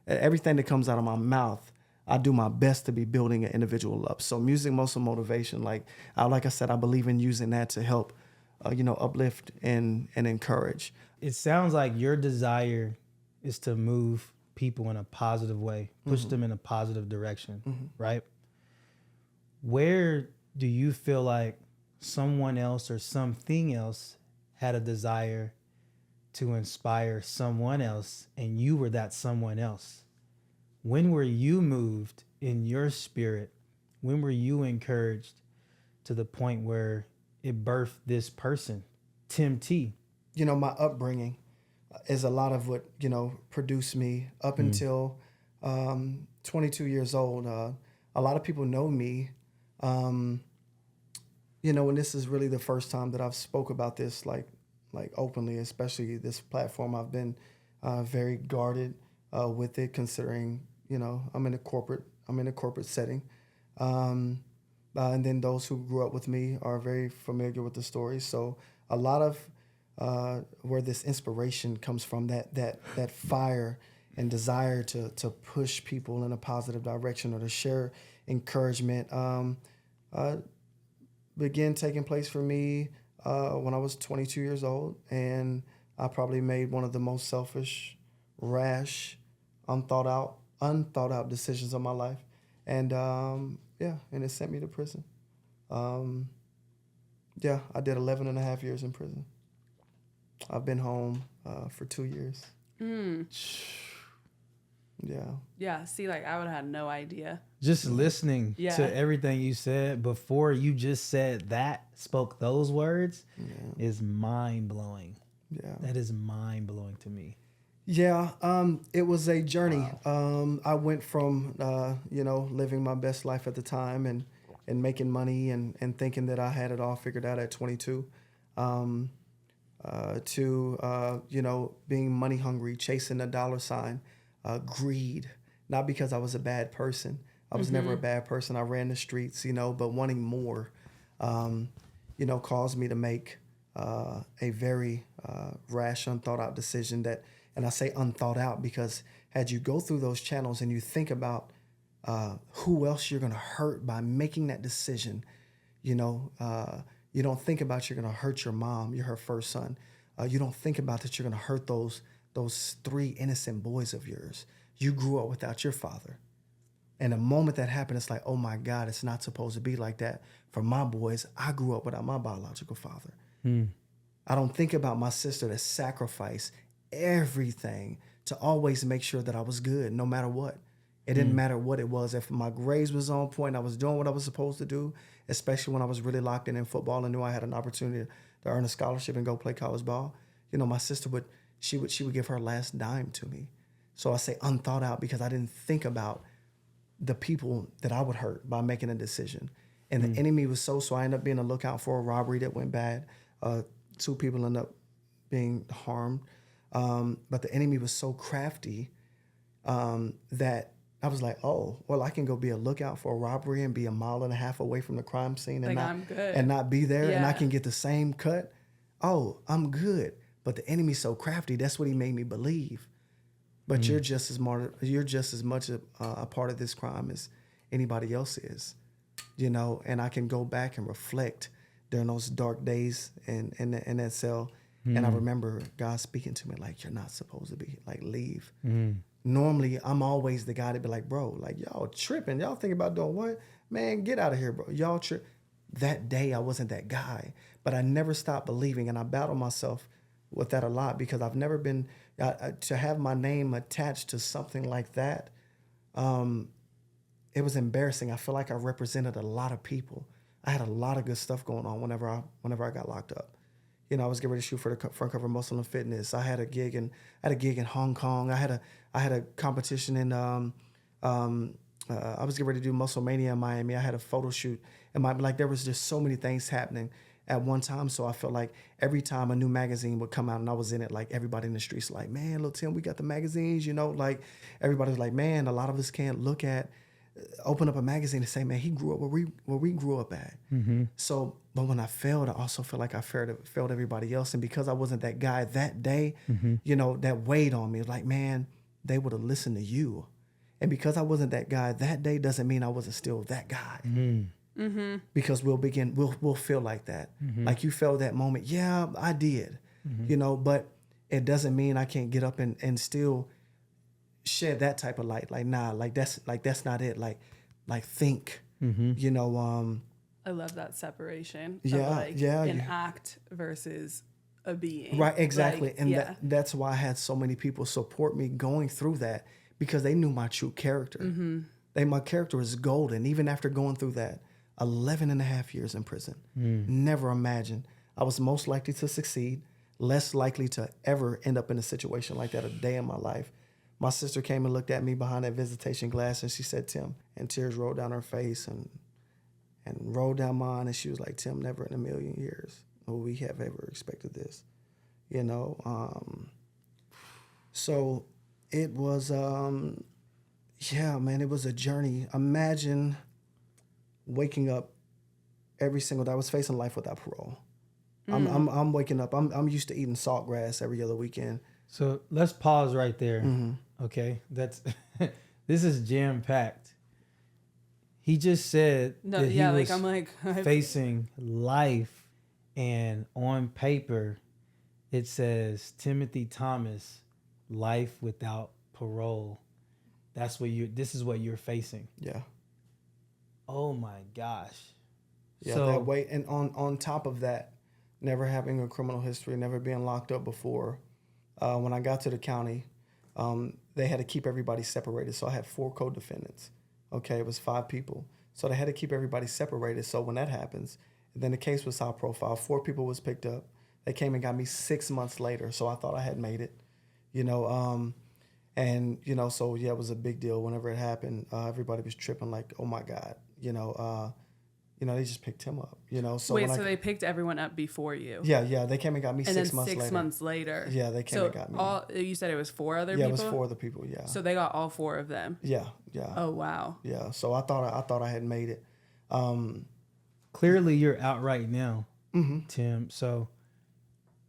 everything that comes out of my mouth, I do my best to be building an individual up. So music, muscle, motivation, like I said, I believe in using that to help, uplift and encourage. It sounds like your desire is to move people in a positive way, push them in a positive direction, right? Where do you feel like someone else or something else had a desire to inspire someone else and you were that someone else? When were you moved in your spirit? When were you encouraged to the point where it birthed this person, Tim T? My upbringing is a lot of what, produced me up until 22 years old. A lot of people know me, and this is really the first time that I've spoke about this like openly, especially this platform. I've been very guarded with it, considering, I'm in a corporate setting. And then those who grew up with me are very familiar with the story. So a lot of where this inspiration comes from, that fire and desire to push people in a positive direction or to share encouragement, began taking place for me when I was 22 years old. And I probably made one of the most selfish, rash, unthought out decisions of my life. And and it sent me to prison. I did 11 and a half years in prison. I've been home for 2 years. Yeah, see, like I would have had no idea. Just listening to everything you said before you just said that, spoke those words, is mind-blowing. Yeah. That is mind-blowing to me. Yeah, it was a journey. Wow. I went from, living my best life at the time and making money and thinking that I had it all figured out at 22, to being money hungry, chasing a dollar sign, greed, not because I was a bad person. I was never a bad person. I ran the streets, but wanting more, caused me to make a very rash, unthought out decision that. And I say unthought out because had you go through those channels and you think about who else you're going to hurt by making that decision, you don't think about you're going to hurt your mom, you're her first son. You don't think about that you're going to hurt those 3 innocent boys of yours. You grew up without your father. And the moment that happened, it's like, oh my God, it's not supposed to be like that. For my boys, I grew up without my biological father. I don't think about my sister that sacrificed everything to always make sure that I was good no matter what. It didn't matter what it was. If my grades was on point, I was doing what I was supposed to do, especially when I was really locked in football and knew I had an opportunity to earn a scholarship and go play college ball. My sister would give her last dime to me. So I say unthought out because I didn't think about the people that I would hurt by making a decision. And the enemy was so I ended up being a lookout for a robbery that went bad. 2 people ended up being harmed. But the enemy was so crafty that I was like, oh, well, I can go be a lookout for a robbery and be a mile and a half away from the crime scene and not be there, and I can get the same cut. Oh, I'm good. But the enemy's so crafty. That's what he made me believe. But you're just as much a part of this crime as anybody else is, And I can go back and reflect during those dark days in that cell. And I remember God speaking to me like, you're not supposed to be, like, leave. Normally, I'm always the guy to be like, bro, like, y'all tripping. Y'all think about doing what? Man, get out of here, bro. Y'all trip. That day, I wasn't that guy. But I never stopped believing, and I battle myself with that a lot because I've never been, to have my name attached to something like that, it was embarrassing. I feel like I represented a lot of people. I had a lot of good stuff going on whenever I got locked up. You know, I was getting ready to shoot for the front cover of Muscle and Fitness. I had a gig in Hong Kong. I had a competition in I was getting ready to do Muscle Mania in Miami. I had a photo shoot, and there was just so many things happening at one time. So I felt like every time a new magazine would come out and I was in it, like everybody in the streets like, man, little Tim, we got the magazines, you know, like everybody was like, man, a lot of us can't open up a magazine and say, man, he grew up where we grew up at. Mm-hmm. So, but when I failed, I also felt like I failed everybody else. And because I wasn't that guy that day, you know, that weighed on me. Like, man, they would have listened to you. And because I wasn't that guy that day doesn't mean I wasn't still that guy. Mm-hmm. Because we'll feel like that. Mm-hmm. Like you felt that moment. Yeah, I did, you know, but it doesn't mean I can't get up and still shed that type of light. Like, nah, that's not it. Like think, you know, I love that separation. Yeah, of an act versus a being. Right, exactly. Like, and that's why I had so many people support me going through that, because they knew my true character. Mm-hmm. My character is golden. Even after going through that 11 and a half years in prison, never imagined I was most likely to succeed, less likely to ever end up in a situation like that a day in my life. My sister came and looked at me behind that visitation glass and she said, Tim, and tears rolled down her face and rolled down mine. And she was like, Tim, never in a million years would we have ever expected this, you know? So it was, it was a journey. Imagine waking up every single day. I was facing life without parole. I'm waking up. I'm used to eating salt grass every other weekend. So let's pause right there. Okay, that's this is jam packed. He just said that he was facing life, and on paper it says Timothy Thomas, life without parole. This is what you're facing. Yeah. Oh my gosh. Yeah, so, that weight, and on top of that, never having a criminal history, never being locked up before. When I got to the county, they had to keep everybody separated. So I had 4 co-defendants. Okay, it was 5 people. So they had to keep everybody separated. So when that happens, then the case was high profile. 4 people was picked up. They came and got me 6 months later. So I thought I had made it, you know. And, you know, so yeah, it was a big deal whenever it happened. Everybody was tripping like, oh my God, you know, they just picked him up, you know. So wait, so they picked everyone up before you? Yeah, they came and got me 6 months later. 6 months later. Yeah, they came and got me. You said it was 4 other people? Yeah, it was 4 other people, yeah. So they got all 4 of them? Yeah. Oh, wow. Yeah, so I thought I had made it. Clearly you're out right now, Tim. So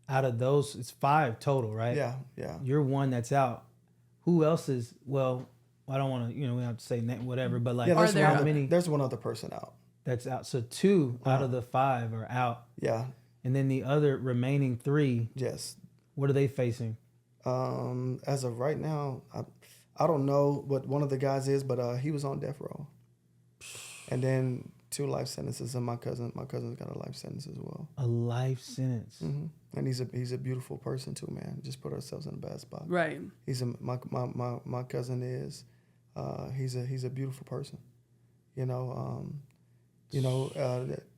out of those, it's 5 total, right? Yeah. You're one that's out. Who else is, well, I don't want to, we don't have to say whatever, but like, how many? There's one other person out. That's out. So 2 out of the 5 are out. Yeah. And then the other remaining 3. Yes. What are they facing? As of right now, I don't know what one of the guys is, but he was on death row. And then 2 life sentences, and my cousin's got a life sentence as well. A life sentence. Mm-hmm. And he's a beautiful person too, man. Just put ourselves in a bad spot. Right. My cousin is, he's a beautiful person. You know,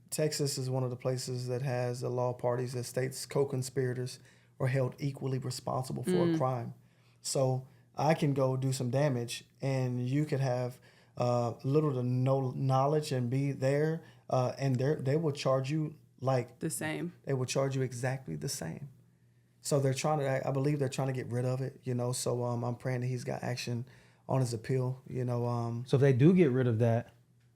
Texas is one of the places that has the law parties that states co-conspirators are held equally responsible for a crime. So I can go do some damage, and you could have little to no knowledge and be there, and they will charge you like the same. They will charge you exactly the same. So I believe they're trying to get rid of it, you know. So I'm praying that he's got action on his appeal, you know. So if they do get rid of that,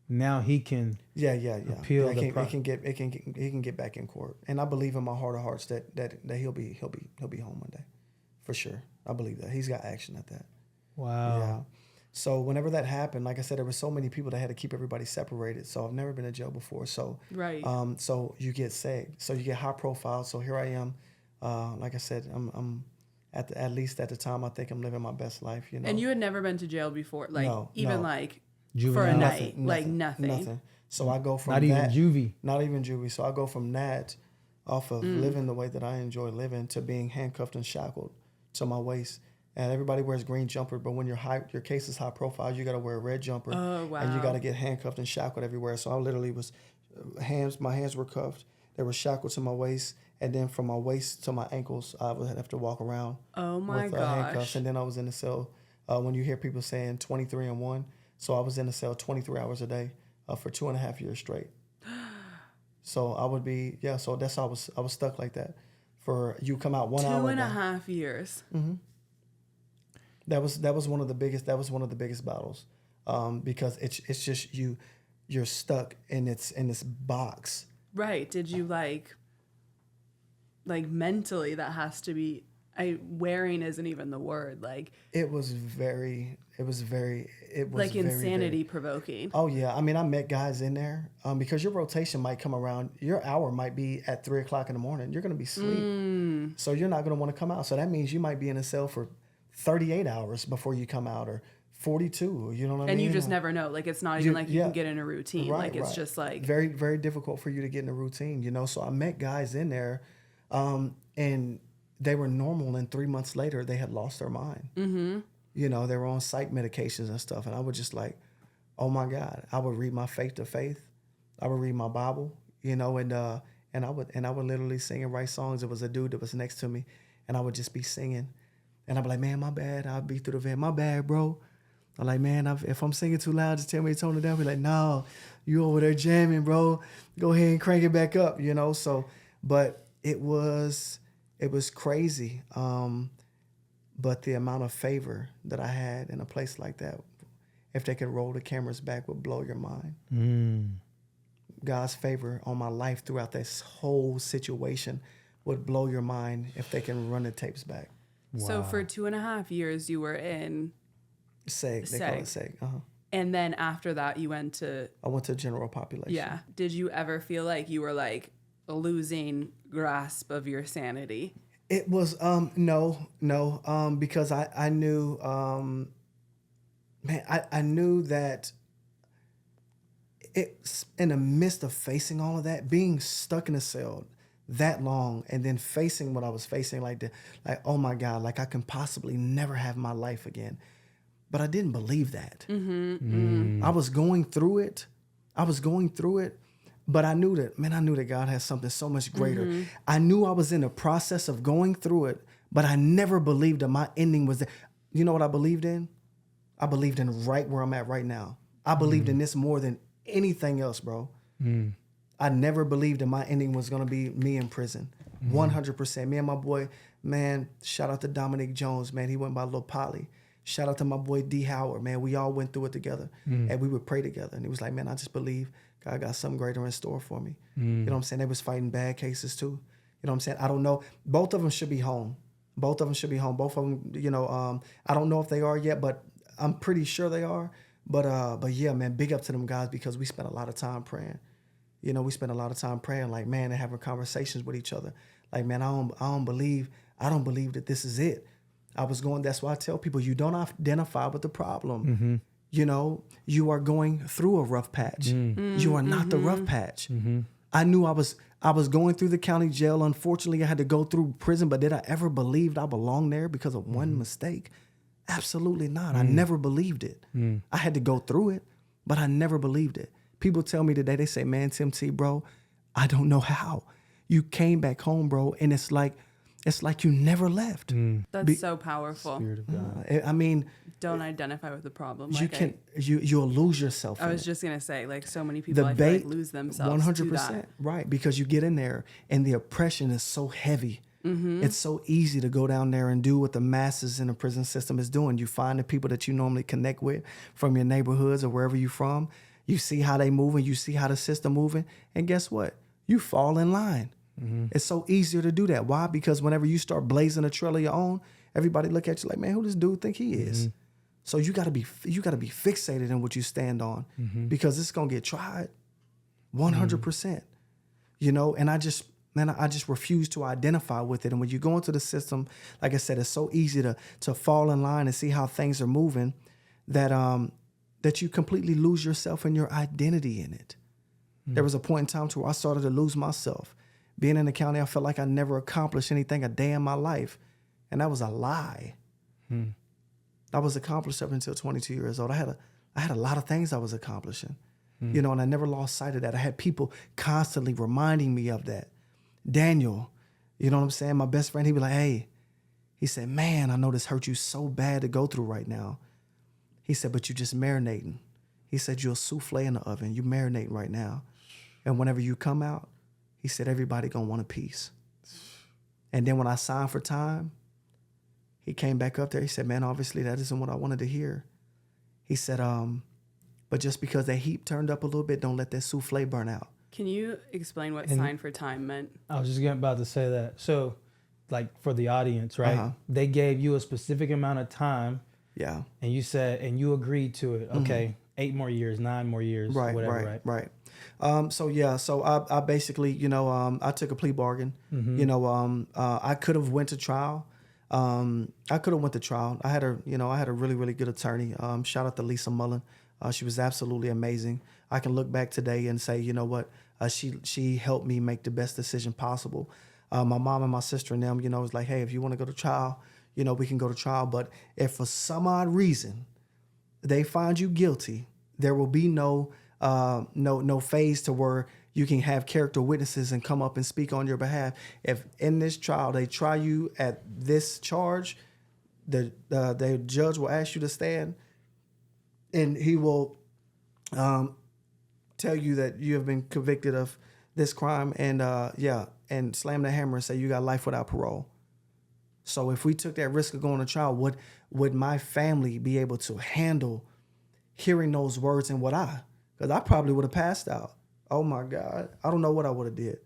now he can appeal. He can get back in court, and I believe in my heart of hearts that he'll be home one day, for sure. I believe that he's got action at that. Wow. Yeah. So whenever that happened, like I said, there were so many people that had to keep everybody separated. So I've never been in jail before. So right. So you get saved. So you get high profile. So here I am. Like I said, I'm at least at the time I think I'm living my best life. You know. And you had never been to jail before, like no. like juvenile. for a night, nothing, like nothing. Nothing. So I go from not even juvie. Not even juvie. So I go from that, off of living the way that I enjoy living, to being handcuffed and shackled to my waist And everybody wears green jumpers, but when your case is high profile, you got to wear a red jumper. Oh, wow. And you got to get handcuffed and shackled everywhere. So I literally was my hands were cuffed. They were shackled to my waist, and then from my waist to my ankles, I would have to walk around. Oh my with gosh. handcuffs. And then I was in the cell. When you hear people saying 23 and 1, so I was in the cell 23 hours a day for 2.5 years straight. So I would be So that's how I was stuck like that. For you come out 1 hour. 2.5 years. Mm-hmm. That was one of the biggest. That was one of the biggest battles, because it's just you're stuck in this box. Right. Did you like mentally that has to be, wearing isn't even the word. Like It was very like insanity provoking. Oh yeah. I mean, I met guys in there, because your rotation might come around, your hour might be at 3:00 in the morning. You're going to be asleep. So you're not going to want to come out. So that means you might be in a cell for 38 hours before you come out, or 42, you know what I mean? And you just never know. Like, it's not even you can get in a routine. Right, like, it's just like... Very, very difficult for you to get in a routine, So I met guys in there, and they were normal, and 3 months later, they had lost their mind. Mm-hmm. They were on psych medications and stuff, and I would just like, oh my God. I would read my faith to faith. I would read my Bible, and I would literally sing and write songs. There was a dude that was next to me, and I would just be singing. And I'd be like, man, my bad. I'll be through the van. My bad, bro. I'm like, man, if I'm singing too loud, just tell me to tone it down. Be like, no, you over there jamming, bro. Go ahead and crank it back up, So, but it was crazy. But the amount of favor that I had in a place like that, if they could roll the cameras back, would blow your mind. God's favor on my life throughout this whole situation would blow your mind if they can run the tapes back. Wow. So for 2.5 years, you were in SEG. They call it SEG. Uh-huh. And then after that, you went to... I went to general population. Yeah. Did you ever feel like you were like losing grasp of your sanity? It was, no, because I knew, I knew that it's in the midst of facing all of that, being stuck in a cell that long, and then facing what I was facing, like oh my God, like I can possibly never have my life again. But I didn't believe that. I was going through it, but I knew that God has something so much greater. I knew I was in the process of going through it, but I never believed that my ending was there. You know what I believed in? I believed in right where I'm at right now. I believed in this more than anything else, bro. I never believed that my ending was going to be me in prison. 100%. Me and my boy, man, shout out to Dominic Jones, man. He went by Lil Polly. Shout out to my boy D Howard, man. We all went through it together, and we would pray together. And he was like, man, I just believe God got something greater in store for me. You know what I'm saying? They was fighting bad cases too. You know what I'm saying? I don't know. Both of them should be home. Both of them, I don't know if they are yet, but I'm pretty sure they are. But yeah, man, big up to them guys, because we spent a lot of time praying. We spent a lot of time praying, like, man, and having conversations with each other. Like, man, I don't believe that this is it. That's why I tell people, you don't identify with the problem. You are going through a rough patch. You are not the rough patch. I knew I was going through the county jail. Unfortunately, I had to go through prison, but did I ever believe I belonged there because of one mistake? Absolutely not. I never believed it. I had to go through it, but I never believed it. People tell me today, they say, man, Tim T, bro, I don't know how. You came back home, bro, and it's like you never left. That's so powerful. Spirit of God. I mean, don't identify with the problem. You'll lose yourself. I was just gonna say, like, so many people I feel like lose themselves. 100%, right? Because you get in there and the oppression is so heavy. It's so easy to go down there and do what the masses in the prison system is doing. You find the people that you normally connect with from your neighborhoods or wherever you're from. You see how they moving. You see how the system moving, and guess what? You fall in line. It's so easier to do that. Why? Because whenever you start blazing a trail of your own, everybody look at you like, man, who does dude think he is? So you gotta be fixated in what you stand on, because it's gonna get tried, 100%. And I just refuse to identify with it. And when you go into the system, like I said, it's so easy to fall in line and see how things are moving that you completely lose yourself and your identity in it. There was a point in time where I started to lose myself. Being in the county, I felt like I never accomplished anything a day in my life. And that was a lie. I was accomplished up until 22 years old. I had a lot of things I was accomplishing, you know, and I never lost sight of that. I had people constantly reminding me of that. Daniel, you know what I'm saying? My best friend, he'd be like, hey, he said, man, I know this hurt you so bad to go through right now. He said, but you just marinating. He said, you're a souffle in the oven. You marinating right now. And whenever you come out, he said, everybody gonna want a piece. And then when I signed for time, he came back up there. He said, man, obviously that isn't what I wanted to hear. He said, but just because that heat turned up a little bit, don't let that souffle burn out. Can you explain what sign for time meant? I was just about to say that. So, like for the audience, right? They gave you a specific amount of time. Yeah. And you said, and you agreed to it. Okay, 8 more years, 9 more years, whatever, right? So I basically, you know, I took a plea bargain. You know, I could have went to trial. I could have went to trial. I had a really, really good attorney. Shout out to Lisa Mullen. She was absolutely amazing. I can look back today and say, you know what, she helped me make the best decision possible. My mom and my sister and them, you know, was like, hey, if you want to go to trial, you know, we can go to trial. But if for some odd reason they find you guilty, there will be no phase to where you can have character witnesses and come up and speak on your behalf. If in this trial they try you at this charge, the judge will ask you to stand, and he will tell you that you have been convicted of this crime, and slam the hammer and say you got life without parole. So if we took that risk of going to trial, would my family be able to handle hearing those words and because I probably would have passed out. Oh my God. I don't know what I would have did.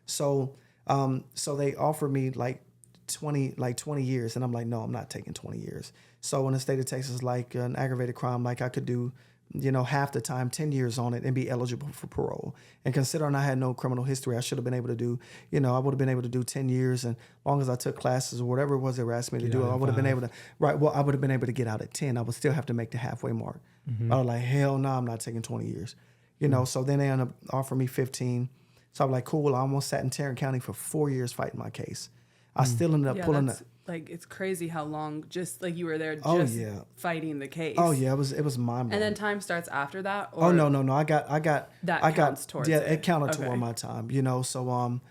So they offered me like 20 years. And I'm like, no, I'm not taking 20 years. So in the state of Texas, like an aggravated crime, like I could do, you know, half the time, 10 years on it and be eligible for parole. And considering I had no criminal history, I should have been able to do, you know, I would have been able to do 10 years. And as long as I took classes or whatever it was they were asking me to do, I would have been able to, I would have been able to get out at 10. I would still have to make the halfway mark. I was like, hell no, I'm not taking 20 years. You know, so then they ended up offering me 15. So I'm like, cool. I almost sat in Tarrant County for 4 years fighting my case. I still ended up pulling that. Like, it's crazy how long just like you were there fighting the case. Oh yeah, it was mind blowing. And then time starts after that? Or oh no. I got counts towards it. It counted toward my time, you know. So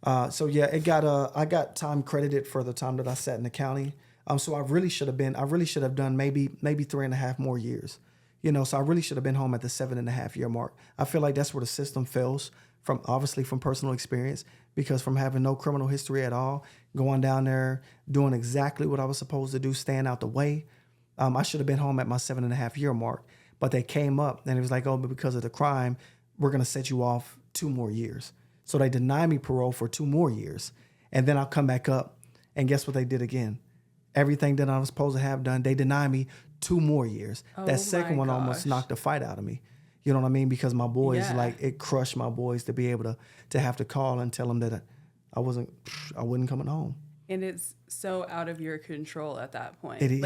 it got I got time credited for the time that I sat in the county. So I really should have done maybe 3.5 more years. You know, so I really should have been home at the 7.5 year mark. I feel like that's where the system fails from personal experience, because from having no criminal history at all, going down there, doing exactly what I was supposed to do, staying out the way, I should have been home at my 7.5 year mark. But they came up and it was like, oh, but because of the crime, we're going to set you off 2 more years. So they denied me parole for 2 more years. And then I'll come back up. And guess what they did again? Everything that I was supposed to have done, they denied me 2 more years. That second one almost knocked the fight out of me. You know what I mean? Because my boys, like, it crushed my boys to be able to have to call and tell them that I wasn't coming home. And it's so out of your control at that point. It is.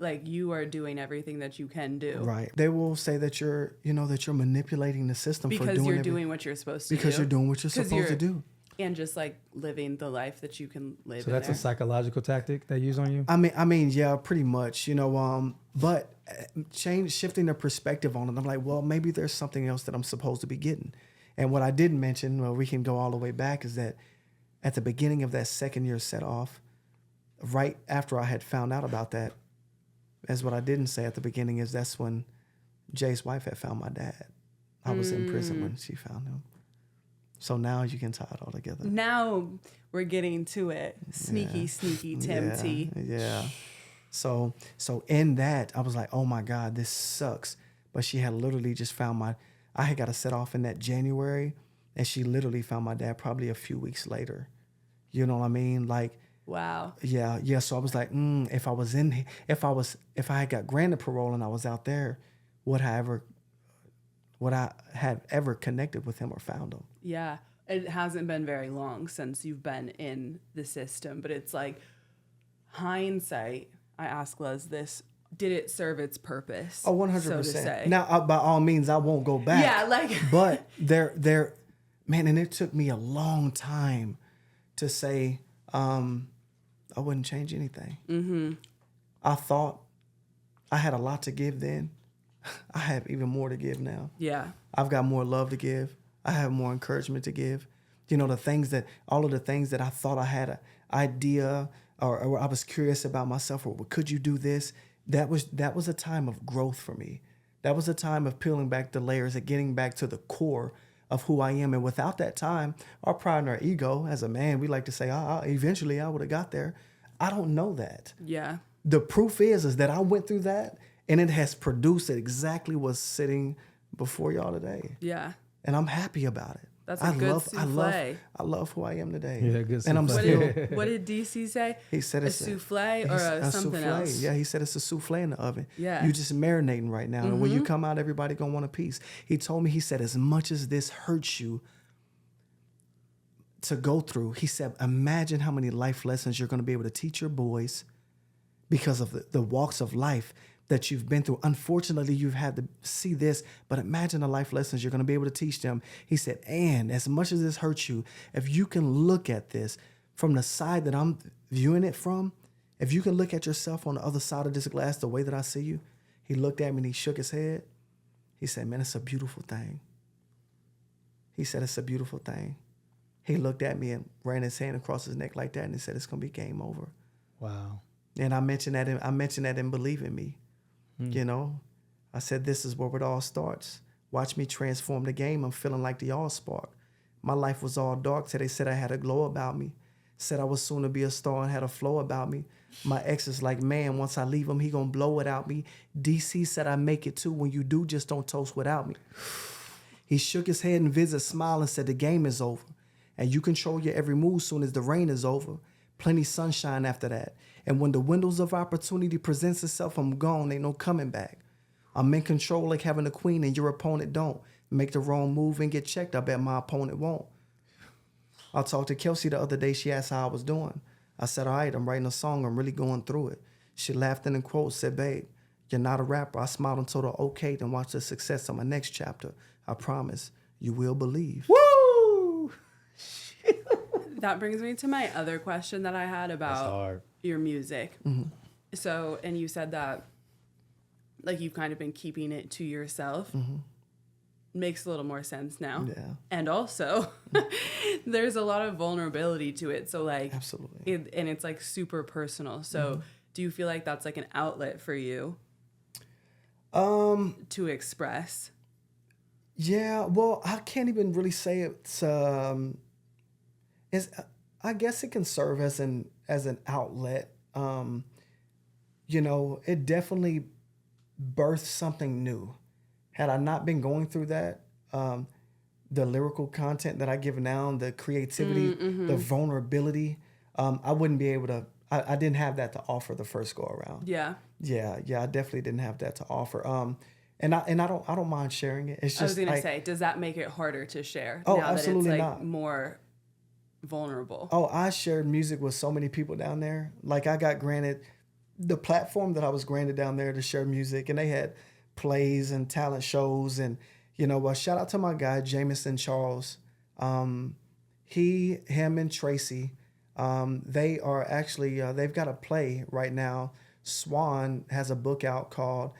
Like you are doing everything that you can do. Right. They will say that you're manipulating the system because you're doing what you're supposed to do. Because you're doing what you're supposed to do. And just like living the life that you can live. So that's a psychological tactic they use on you? I mean, yeah, pretty much, you know, but shifting the perspective on it, I'm like, well, maybe there's something else that I'm supposed to be getting. And what I didn't mention, well, we can go all the way back, is that at the beginning of that second year set off, right after I had found out about that, as what I didn't say at the beginning is that's when Jay's wife had found my dad. I was in prison when she found him. So now you can tie it all together. Now we're getting to it. Sneaky tempty. Yeah. So in that, I was like, oh my God, this sucks. But she had literally just found I had got to set off in that January, and she literally found my dad probably a few weeks later. You know what I mean? Like, wow. Yeah. So I was like, if I had got granted parole and I was out there, would I have ever connected with him or found him? Yeah. It hasn't been very long since you've been in the system, but it's like hindsight. I ask Les this: did it serve its purpose? Oh, 100%. So to say. Now, by all means, I won't go back. Yeah, like. But man, and it took me a long time to say I wouldn't change anything. I thought I had a lot to give then. I have even more to give now. Yeah. I've got more love to give. I have more encouragement to give. You know, all of the things that I thought I had an idea or I was curious about myself, or could you do this? That was a time of growth for me. That was a time of peeling back the layers and getting back to the core of who I am. And without that time, our pride and our ego, as a man, we like to say, eventually I would have got there. I don't know that. Yeah. The proof is that I went through that, and it has produced exactly what's sitting before y'all today. Yeah. And I'm happy about it. That's a good souffle. I love who I am today. Yeah, good And I'm souffle. still. What did DC say? He said it's a souffle or something souffle. else. Yeah, he said it's a souffle in the oven. Yeah. You just marinating right now. And when you come out, everybody gonna want a piece. He told me, he said, as much as this hurts you to go through, he said, imagine how many life lessons you're gonna be able to teach your boys because of the walks of life that you've been through. Unfortunately, you've had to see this, but imagine the life lessons you're going to be able to teach them. He said, and as much as this hurts you, if you can look at this from the side that I'm viewing it from, if you can look at yourself on the other side of this glass the way that I see you, he looked at me and he shook his head. He said, man, it's a beautiful thing. He said, it's a beautiful thing. He looked at me and ran his hand across his neck like that, and he said, it's going to be game over. Wow. And I mentioned that in Believe in Me. You know, I said, this is where it all starts. Watch me transform the game. I'm feeling like the all-spark. My life was all dark till they said I had a glow about me. Said I was soon to be a star and had a flow about me. My ex is like, man, once I leave him, he gonna blow without me. DC said I make it too. When you do, just don't toast without me. He shook his head and visited, smiled and said, the game is over. And you control your every move soon as the rain is over. Plenty sunshine after that. And when the windows of opportunity presents itself, I'm gone. Ain't no coming back. I'm in control like having a queen and your opponent don't. Make the wrong move and get checked. I bet my opponent won't. I talked to Kelsey the other day. She asked how I was doing. I said, all right, I'm writing a song. I'm really going through it. She laughed and in quotes said, babe, you're not a rapper. I smiled and told her, okay, then watch the success of my next chapter. I promise you will believe. Woo! That brings me to my other question that I had about your music. So, and you said that like you've kind of been keeping it to yourself. Makes a little more sense now. Yeah. And also there's a lot of vulnerability to it. So like, absolutely. And it's like super personal. So do you feel like that's like an outlet for you to express? Yeah, well, I can't even really say it's I guess it can serve as an outlet. You know, it definitely birthed something new. Had I not been going through that, the lyrical content that I give now, the creativity, the vulnerability, I wouldn't be able to. I didn't have that to offer the first go around. Yeah. Yeah, I definitely didn't have that to offer. And I don't mind sharing it. It's just I was gonna like, say, does that make it harder to share Oh, now that it's absolutely like not. more vulnerable? Oh, I shared music with so many people down there. Like I got granted the platform that I was granted down there to share music, and they had plays and talent shows, and shout out to my guy Jameson Charles. Him and Tracy, they are actually they've got a play right now. Swan has a book out called.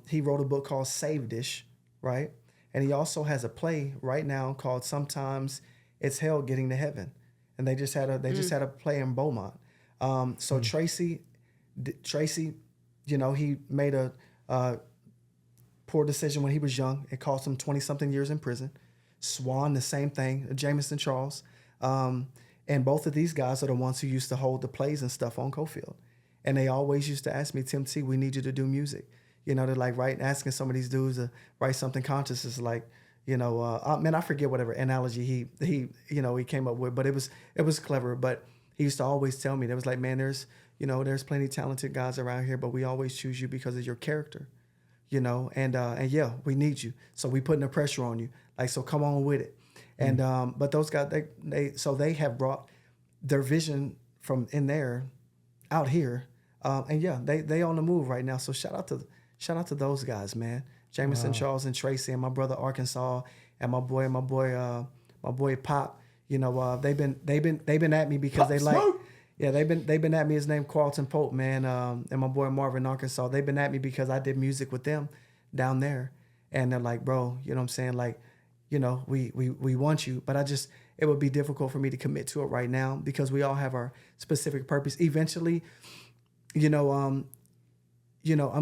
He wrote a book called Saved-ish, right? And he also has a play right now called Sometimes It's Hell Getting to Heaven, and they just had a play in Beaumont. So Tracy, he made a poor decision when he was young. It cost him 20-something years in prison. Swan, the same thing. Jameson Charles, and both of these guys are the ones who used to hold the plays and stuff on Cofield, and they always used to ask me, Tim T, we need you to do music. They're like asking some of these dudes to write something conscious is like, I forget whatever analogy he came up with, but it was clever. But he used to always tell me, there was like, man, there's plenty of talented guys around here, but we always choose you because of your character, and yeah, we need you. So we putting the pressure on you. Like, so come on with it. And, but those guys, they have brought their vision from in there out here. And yeah, they on the move right now. So shout out to those guys, man. Jameson, Charles, and Tracy, and my brother Arkansas, and my boy Pop. They've been at me because they like, Yeah, they've been at me. His name Carlton Pope, man, and my boy Marvin, Arkansas. They've been at me because I did music with them down there, and they're like, bro, you know what I'm saying? Like, you know, we want you, but it would be difficult for me to commit to it right now because we all have our specific purpose. Eventually, I'm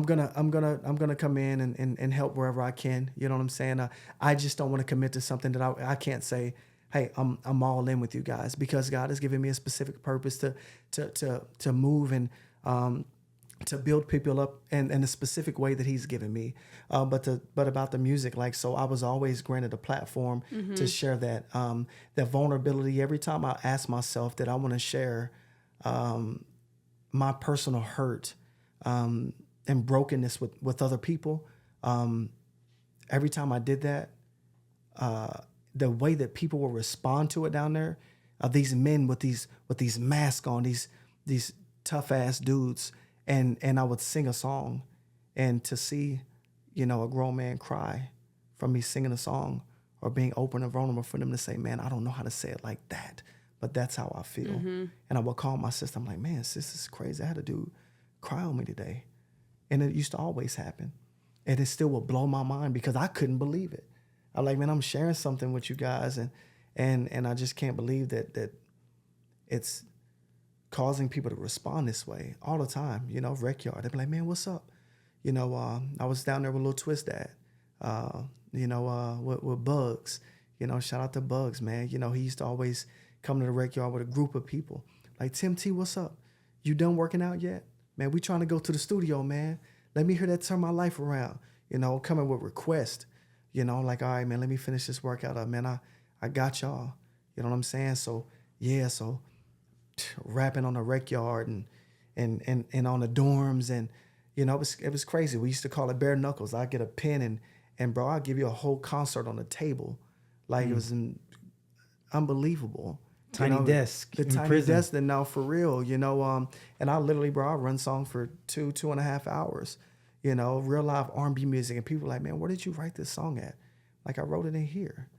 gonna come in and help wherever I can. You know what I'm saying? I just don't want to commit to something that I can't say, hey, I'm all in with you guys, because God has given me a specific purpose to move and to build people up in a specific way that He's given me. But about the music, like, so I was always granted a platform to share that vulnerability. Every time I ask myself that I want to share my personal hurt and brokenness with other people, every time I did that, the way that people will respond to it down there, these men with these masks on, these tough ass dudes, and I would sing a song, and to see, a grown man cry from me singing a song or being open and vulnerable, for them to say, man, I don't know how to say it like that, but that's how I feel. And I would call my sister. I'm like, man, sis, this is crazy. I had a dude cry on me today. And it used to always happen. And it still would blow my mind because I couldn't believe it. I'm like, man, I'm sharing something with you guys, and I just can't believe that it's causing people to respond this way all the time. Rec yard, they'd be like, man, what's up? I was down there with Lil Twist Dad, with Bugs. Shout out to Bugs, man. He used to always come to the rec yard with a group of people. Like, Tim T, what's up? You done working out yet? Man, we trying to go to the studio, man. Let me hear that turn my life around. Coming with requests. Like, all right, man, let me finish this workout up, man. I got y'all. You know what I'm saying? So, yeah, rapping on the rec yard and on the dorms, and, it was crazy. We used to call it bare knuckles. I'd get a pen and bro, I'd give you a whole concert on the table. Like, it was unbelievable. Tiny desk. The tiny prison. desk, then now for real, and I literally, bro, I run songs for 2.5 hours. Real live R&B music, and people are like, man, where did you write this song at? Like, I wrote it in here.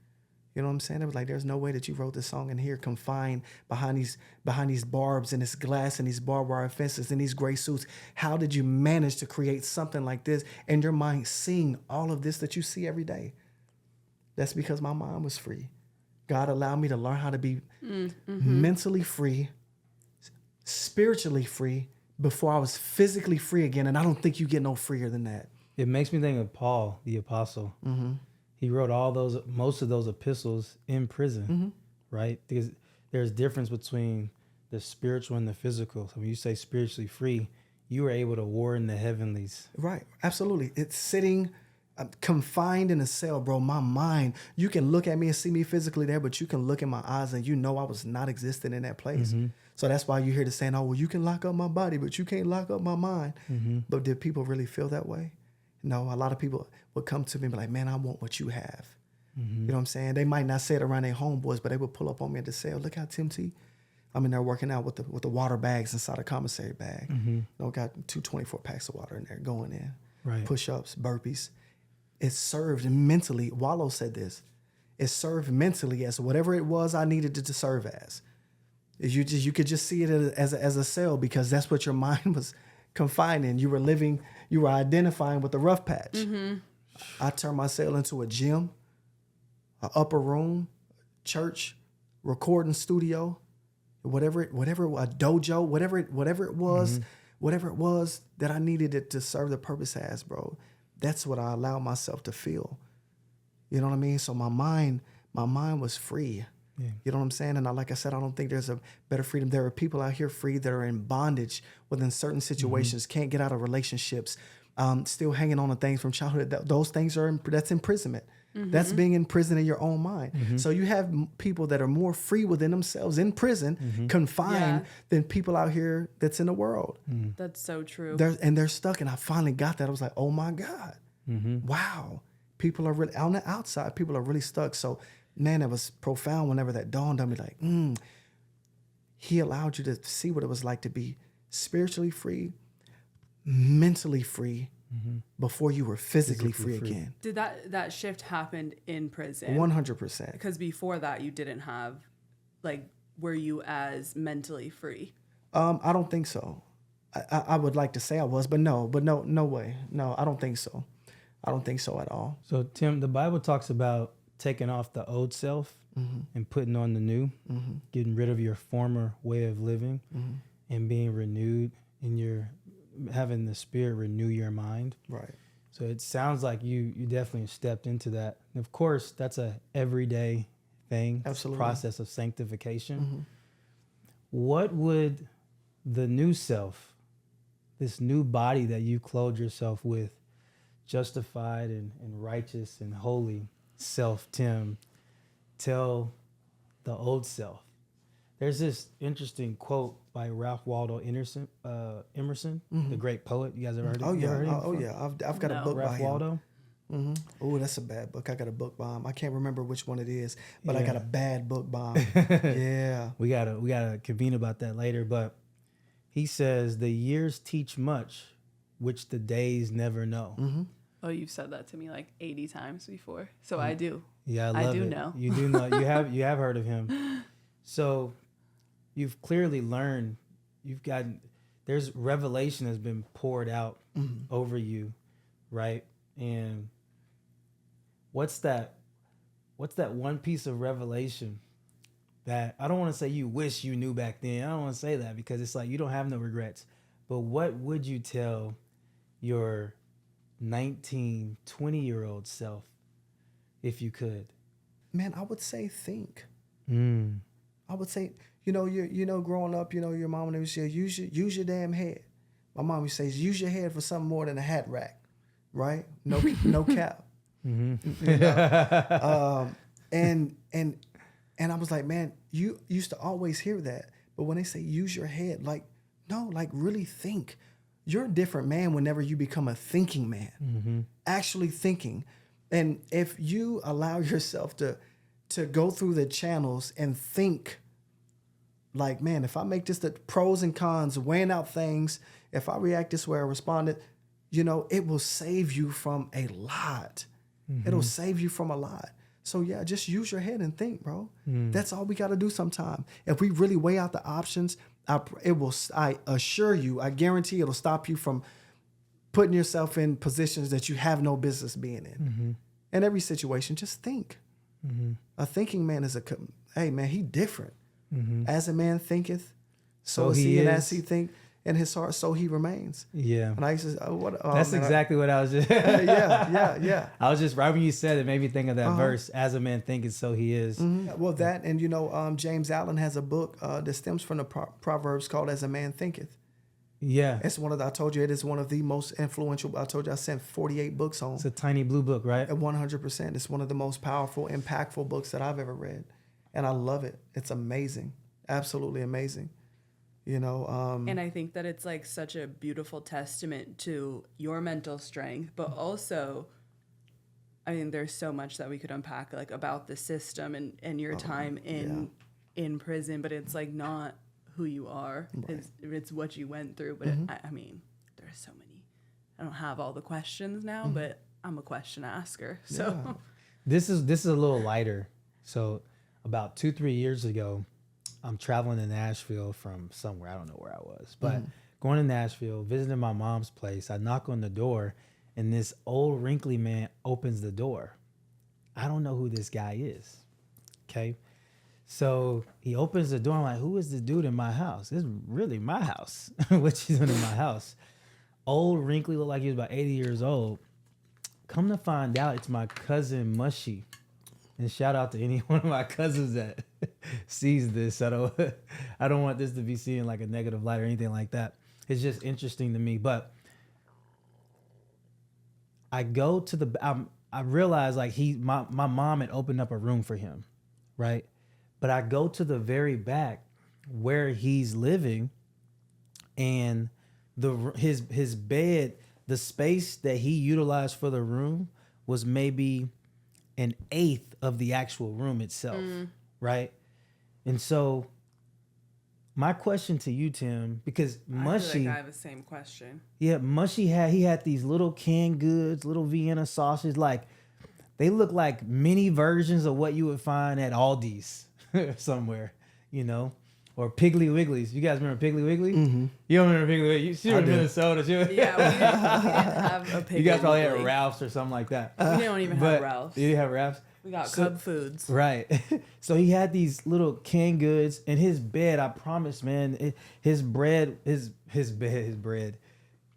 You know what I'm saying? It was like, there's no way that you wrote this song in here, confined behind these barbs and this glass and these barbed wire fences and these gray suits. How did you manage to create something like this in your mind, seeing all of this that you see every day? That's because my mind was free. God allowed me to learn how to be mentally free, spiritually free, before I was physically free again. And I don't think you get no freer than that. It makes me think of Paul, the apostle. He wrote most of those epistles in prison, right? Because there's difference between the spiritual and the physical. So when you say spiritually free, you were able to war in the heavenlies. Right. Absolutely. It's sitting confined in a cell, bro. My mind, you can look at me and see me physically there, but you can look in my eyes and I was not existing in that place. So that's why you hear the saying, oh, well, you can lock up my body, but you can't lock up my mind. But did people really feel that way? No, a lot of people would come to me and be like, man, I want what you have. You know what I'm saying? They might not say it around their homeboys, but they would pull up on me at the cell. Look how Tim T, I'm in there working out with the water bags inside a commissary bag. Got 2 24 packs of water in there going in. Right. Push-ups, burpees. It served mentally. Wallow said this. It served mentally as whatever it was I needed it to serve as. You could just see it as a cell, because that's what your mind was confined in. You were identifying with the rough patch. I turned my cell into a gym, an upper room, church, recording studio, whatever a dojo, whatever it was that I needed it to serve the purpose as, bro. That's what I allowed myself to feel. You know what I mean? So my mind was free. Yeah. You know what I'm saying? And like I said, I don't think there's a better freedom. There are people out here free that are in bondage within certain situations, can't get out of relationships, still hanging on to things from childhood. Those things that's imprisonment. That's being in prison in your own mind. So you have people that are more free within themselves in prison, confined, than people out here that's in the world. That's so true. They're stuck. And I finally got that. I was like, oh my God, wow. People are really on the outside. People are really stuck. So, man, it was profound whenever that dawned on me. Like, He allowed you to see what it was like to be spiritually free, mentally free, before you were physically free again. Did that shift happen in prison? 100%. Because before that, you didn't have, were you as mentally free? I don't think so. I would like to say I was, but no way. No, I don't think so. I don't think so at all. So Tim, the Bible talks about taking off the old self and putting on the new, getting rid of your former way of living and being renewed in your, having the Spirit renew your mind. Right. So it sounds like you definitely stepped into that. And of course, that's a everyday thing. Absolutely. Process of sanctification. What would the new self, this new body that you clothed yourself with, justified and righteous and holy self, Tim, tell the old self? There's this interesting quote by Ralph Waldo Emerson, the great poet. You guys ever heard of him? Oh yeah. I've got a book Ralph by him. Waldo. Oh, that's a bad book. I got a book by him. I can't remember which one it is, but I got a bad book by him. Yeah. We gotta convene about that later. But he says the years teach much, which the days never know. Oh, you've said that to me like 80 times before. So I do. Yeah, I love do it. know. You do know. You have heard of him. So you've clearly learned. There's revelation has been poured out over you, right? And what's that one piece of revelation that, I don't want to say you wish you knew back then. I don't want to say that because it's like you don't have no regrets. But what would you tell your 19, 20-year-old self if you could? Man, I would say think. Mm. I would say, growing up, your mom would say, use your damn head. My mom would say, use your head for something more than a hat rack, right? No cap. And I was like, man, you used to always hear that. But when they say use your head, really think. You're a different man whenever you become a thinking man, actually thinking. And if you allow yourself to go through the channels and think like, man, if I make this the pros and cons, weighing out things, if I react this way or respond, it will save you from a lot. It'll save you from a lot. So yeah, just use your head and think, bro. That's all we got to do sometime. If we really weigh out the options, I assure you, I guarantee it'll stop you from putting yourself in positions that you have no business being in. In every situation, just think. A thinking man he different. As a man thinketh, so is he, and as he think in his heart, so he remains. Yeah. And I used to say, that's exactly what I was just... yeah. I was just, right when you said it, made me think of that verse, as a man thinketh, so he is. Well, that, and James Allen has a book that stems from the Proverbs called As a Man Thinketh. Yeah. It's I told you, it is one of the most influential, I told you I sent 48 books home. It's a tiny blue book, right? 100%. It's one of the most powerful, impactful books that I've ever read. And I love it. It's amazing. Absolutely amazing. And I think that it's like such a beautiful testament to your mental strength, but also, I mean, there's so much that we could unpack like about the system and your time in prison, but it's like not who you are. Right. It's what you went through. But I mean, there's so many. I don't have all the questions now, but I'm a question asker. So this is a little lighter. So about 2-3 years ago, I'm traveling to Nashville from somewhere. I don't know where I was, but going to Nashville, visiting my mom's place. I knock on the door, and this old wrinkly man opens the door. I don't know who this guy is. Okay. So he opens the door. I'm like, who is this dude in my house? This is really my house. What she's doing in my house? Old, wrinkly, looked like he was about 80 years old. Come to find out, it's my cousin Moxie. And shout out to any one of my cousins that sees this. I don't want this to be seen like a negative light or anything like that. It's just interesting to me. But I go to I realize like my mom had opened up a room for him, right? But I go to the very back where he's living, and his bed, the space that he utilized for the room was maybe 1/8 of the actual room itself, right? And so my question to you, Tim, because Moxie, I have the same question. Yeah, Moxie had these little canned goods, little Vienna sausage, like they look like mini versions of what you would find at Aldi's somewhere, or Piggly Wigglies. You guys remember Piggly Wiggly? Mm-hmm. You don't remember Piggly Wiggly? You were in Minnesota. Yeah, we didn't have a Piggly You guys probably Wiggly. had Ralph's or something like that. We don't even have Ralph's. You didn't have Ralph's? We got Cub Foods. Right. So he had these little canned goods, and his bed, I promise, man, his bread.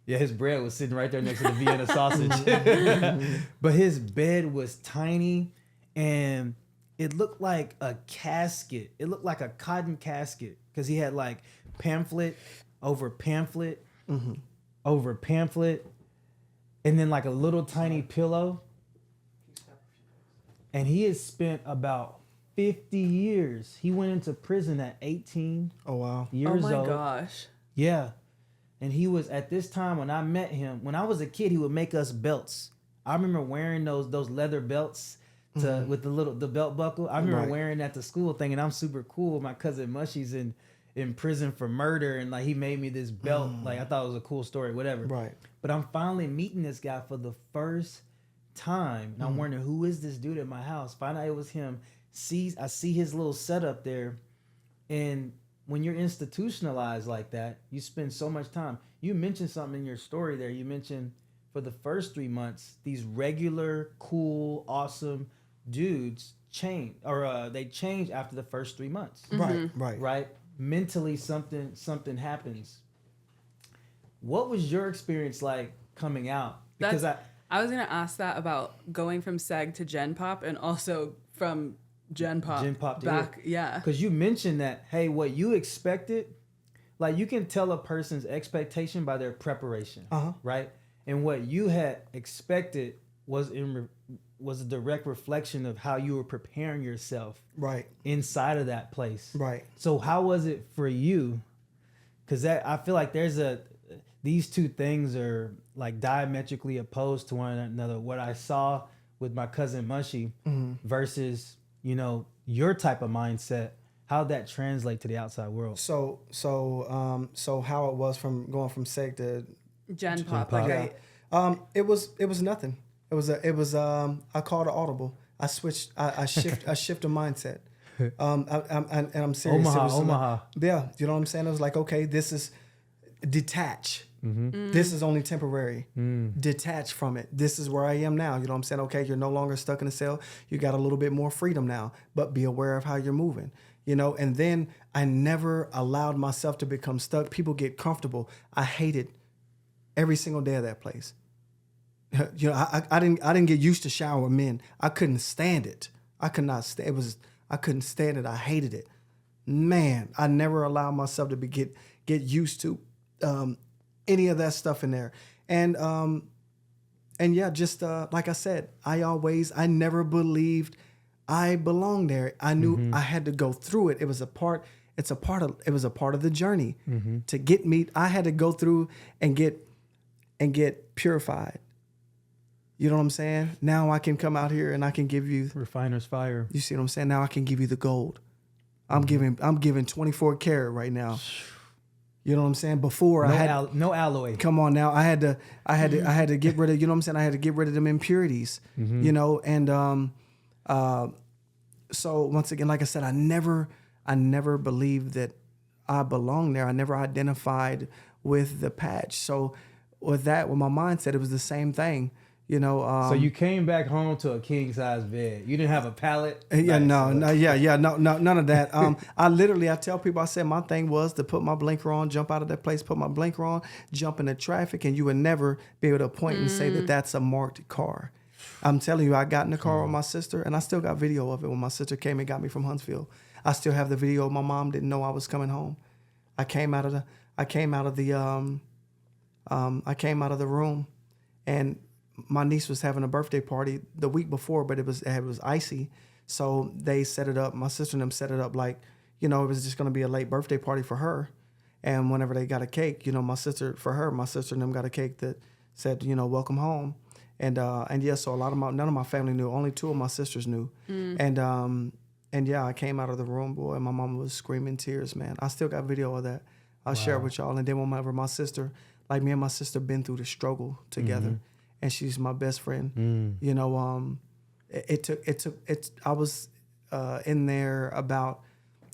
Yeah, his bread was sitting right there next to the Vienna sausage. But his bed was tiny, and it looked like a casket. It looked like a cotton casket because he had like pamphlet over pamphlet over pamphlet, and then like a little tiny pillow. And he has spent about 50 years. He went into prison at 18 Oh, wow. years Oh my old. gosh. Yeah. And he was, at this time when I met him, when I was a kid, he would make us belts. I remember wearing those leather belts with the belt buckle. I remember wearing that to school thinking I'm super cool. My cousin Mushie's in prison for murder, and like he made me this belt. Like I thought it was a cool story, whatever. Right. But I'm finally meeting this guy for the first time. And I'm wondering, who is this dude at my house? Find out it was him. I see his little setup there. And when you're institutionalized like that, you spend so much time. You mentioned something in your story there. You mentioned for the first 3 months, these regular, cool, awesome dudes change, or they change after the first 3 months. Right. Mentally, something happens. What was your experience like coming out? Because I was gonna ask that about going from Seg to Gen Pop, and also from Gen Pop to back. Yeah. Because you mentioned that, hey, what you expected, like you can tell a person's expectation by their preparation, right? And what you had expected was a direct reflection of how you were preparing yourself, Right. inside of that place, Right. So how was it for you? Because I feel like these two things are like diametrically opposed to one another. What I saw with my cousin Mushie versus, your type of mindset, how that translate to the outside world. So how it was from going from Seg to Gen Pop. Pop. Like it was nothing. It was I called an audible. I switched. I shift a mindset. I'm serious. Omaha. Yeah, you know what I'm saying. It was like, okay, this is detach. This is only temporary. Detach from it. This is where I am now. You know what I'm saying? Okay, you're no longer stuck in a cell. You got a little bit more freedom now, but be aware of how you're moving. And then I never allowed myself to become stuck. People get comfortable. I hated every single day of that place. I didn't get used to showering men. I couldn't stand it. I could not stand it. I couldn't stand it. I hated it. Man, I never allowed myself to get used to any of that stuff in there. And yeah, just like I said, I never believed I belonged there. I knew I had to go through it. It was a part of the journey to get me. I had to go through and get purified. You know what I'm saying? Now I can come out here and I can give you refiner's fire. You see what I'm saying? Now I can give you the gold. I'm giving 24 karat right now. You know what I'm saying? Before no alloy. Come on now. I had to get rid of, you know what I'm saying? I had to get rid of them impurities, and so once again, like I said, I never believed that I belonged there. I never identified with the patch. So with my mindset, it was the same thing. So you came back home to a king size bed. You didn't have a pallet. No, none of that. I tell people, I said my thing was to put my blinker on, jump out of that place, put my blinker on, jump into traffic, and you would never be able to point and say that that's a marked car. I'm telling you, I got in the car with my sister, and I still got video of it when my sister came and got me from Huntsville. I still have the video. My mom didn't know I was coming home. I came out of the room, and my niece was having a birthday party the week before, but it was icy. So they set it up. My sister and them set it up like, it was just going to be a late birthday party for her. And whenever they got a cake, my sister and them got a cake that said, welcome home. And yeah, so none of my family knew. Only two of my sisters knew. And yeah, I came out of the room, boy, and my mom was screaming tears, man. I still got video of that. I'll share it with y'all. And then whenever me and my sister been through the struggle together, and she's my best friend. I was in there about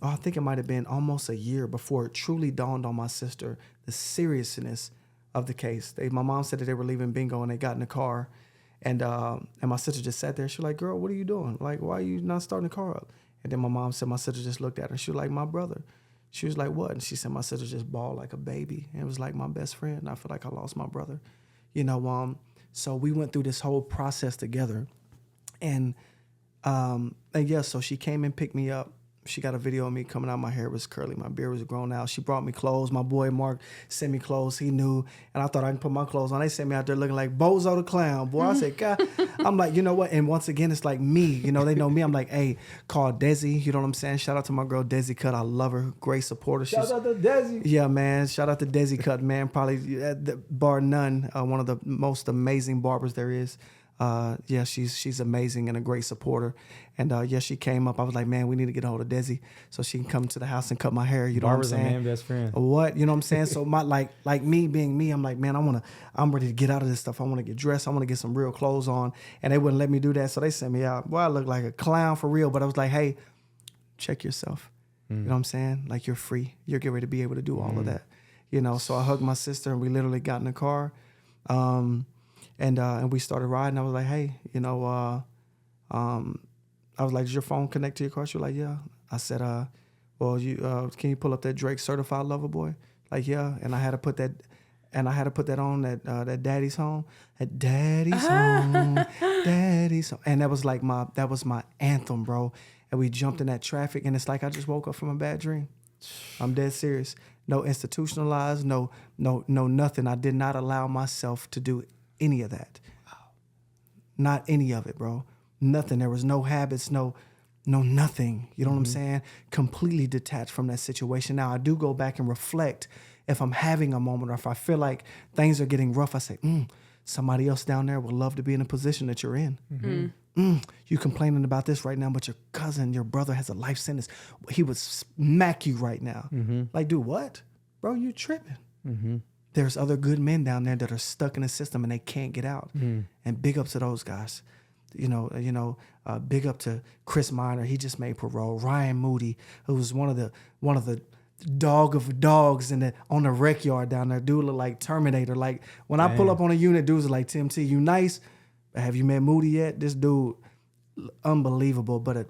I think it might have been almost a year before it truly dawned on my sister the seriousness of the case. My mom said that they were leaving bingo and they got in the car, and my sister just sat there. She was like, "Girl, what are you doing? Like, why are you not starting the car up?" And then my mom said my sister just looked at her. She was like, "My brother." She was like, "What?" And she said my sister just bawled like a baby. And it was like my best friend. And I feel like I lost my brother. So we went through this whole process together. And yeah, so she came and picked me up. She got a video of me coming out. My hair was curly. My beard was grown out. She brought me clothes. My boy Mark sent me clothes. He knew. And I thought I can put my clothes on. They sent me out there looking like Bozo the Clown. Boy, I said, God. I'm like, you know what? And once again, it's like me. They know me. I'm like, hey, call Desi. You know what I'm saying? Shout out to my girl, Desi Cut. I love her. Great supporter. Shout out to Desi. Yeah, man. Shout out to Desi Cut, man. Probably, bar none, one of the most amazing barbers there is. Yeah, she's amazing and a great supporter. And yeah, she came up. I was like, man, we need to get a hold of Desi so she can come to the house and cut my hair. You know Barber's what I'm saying? a man best friend. What? You know what I'm saying? So my like me being me, I'm like, man, I'm ready to get out of this stuff. I want to get dressed. I want to get some real clothes on. And they wouldn't let me do that. So they sent me out. Boy, I look like a clown for real. But I was like, hey, check yourself. You know what I'm saying? Like, you're free. You're getting ready to be able to do all of that. So I hugged my sister and we literally got in the car. And we started riding. I was like, hey, I was like, does your phone connect to your car? She was like, yeah. I said, well, can you pull up that Drake Certified Lover Boy? Like, yeah. And I had to put that on that Daddy's Home. At Daddy's Home, Daddy's Home. And that was my anthem, bro. And we jumped in that traffic, and it's like I just woke up from a bad dream. I'm dead serious. No institutionalized, no nothing. I did not allow myself to do any of that. Not any of it, bro. Nothing. There was no habits, no nothing. You know what I'm saying? Completely detached from that situation. Now, I do go back and reflect if I'm having a moment or if I feel like things are getting rough. I say, somebody else down there would love to be in a position that you're in. You complaining about this right now, but your cousin, your brother has a life sentence. He would smack you right now. Like, dude, what? Bro, you tripping. There's other good men down there that are stuck in the system and they can't get out. And big up to those guys. Big up to Chris Minor. He just made parole. Ryan Moody, who was one of the dog of dogs on the rec yard down there. Dude look like Terminator. Like, when I pull up on a unit, dudes are like, Tim T, you nice? Have you met Moody yet? This dude, unbelievable, but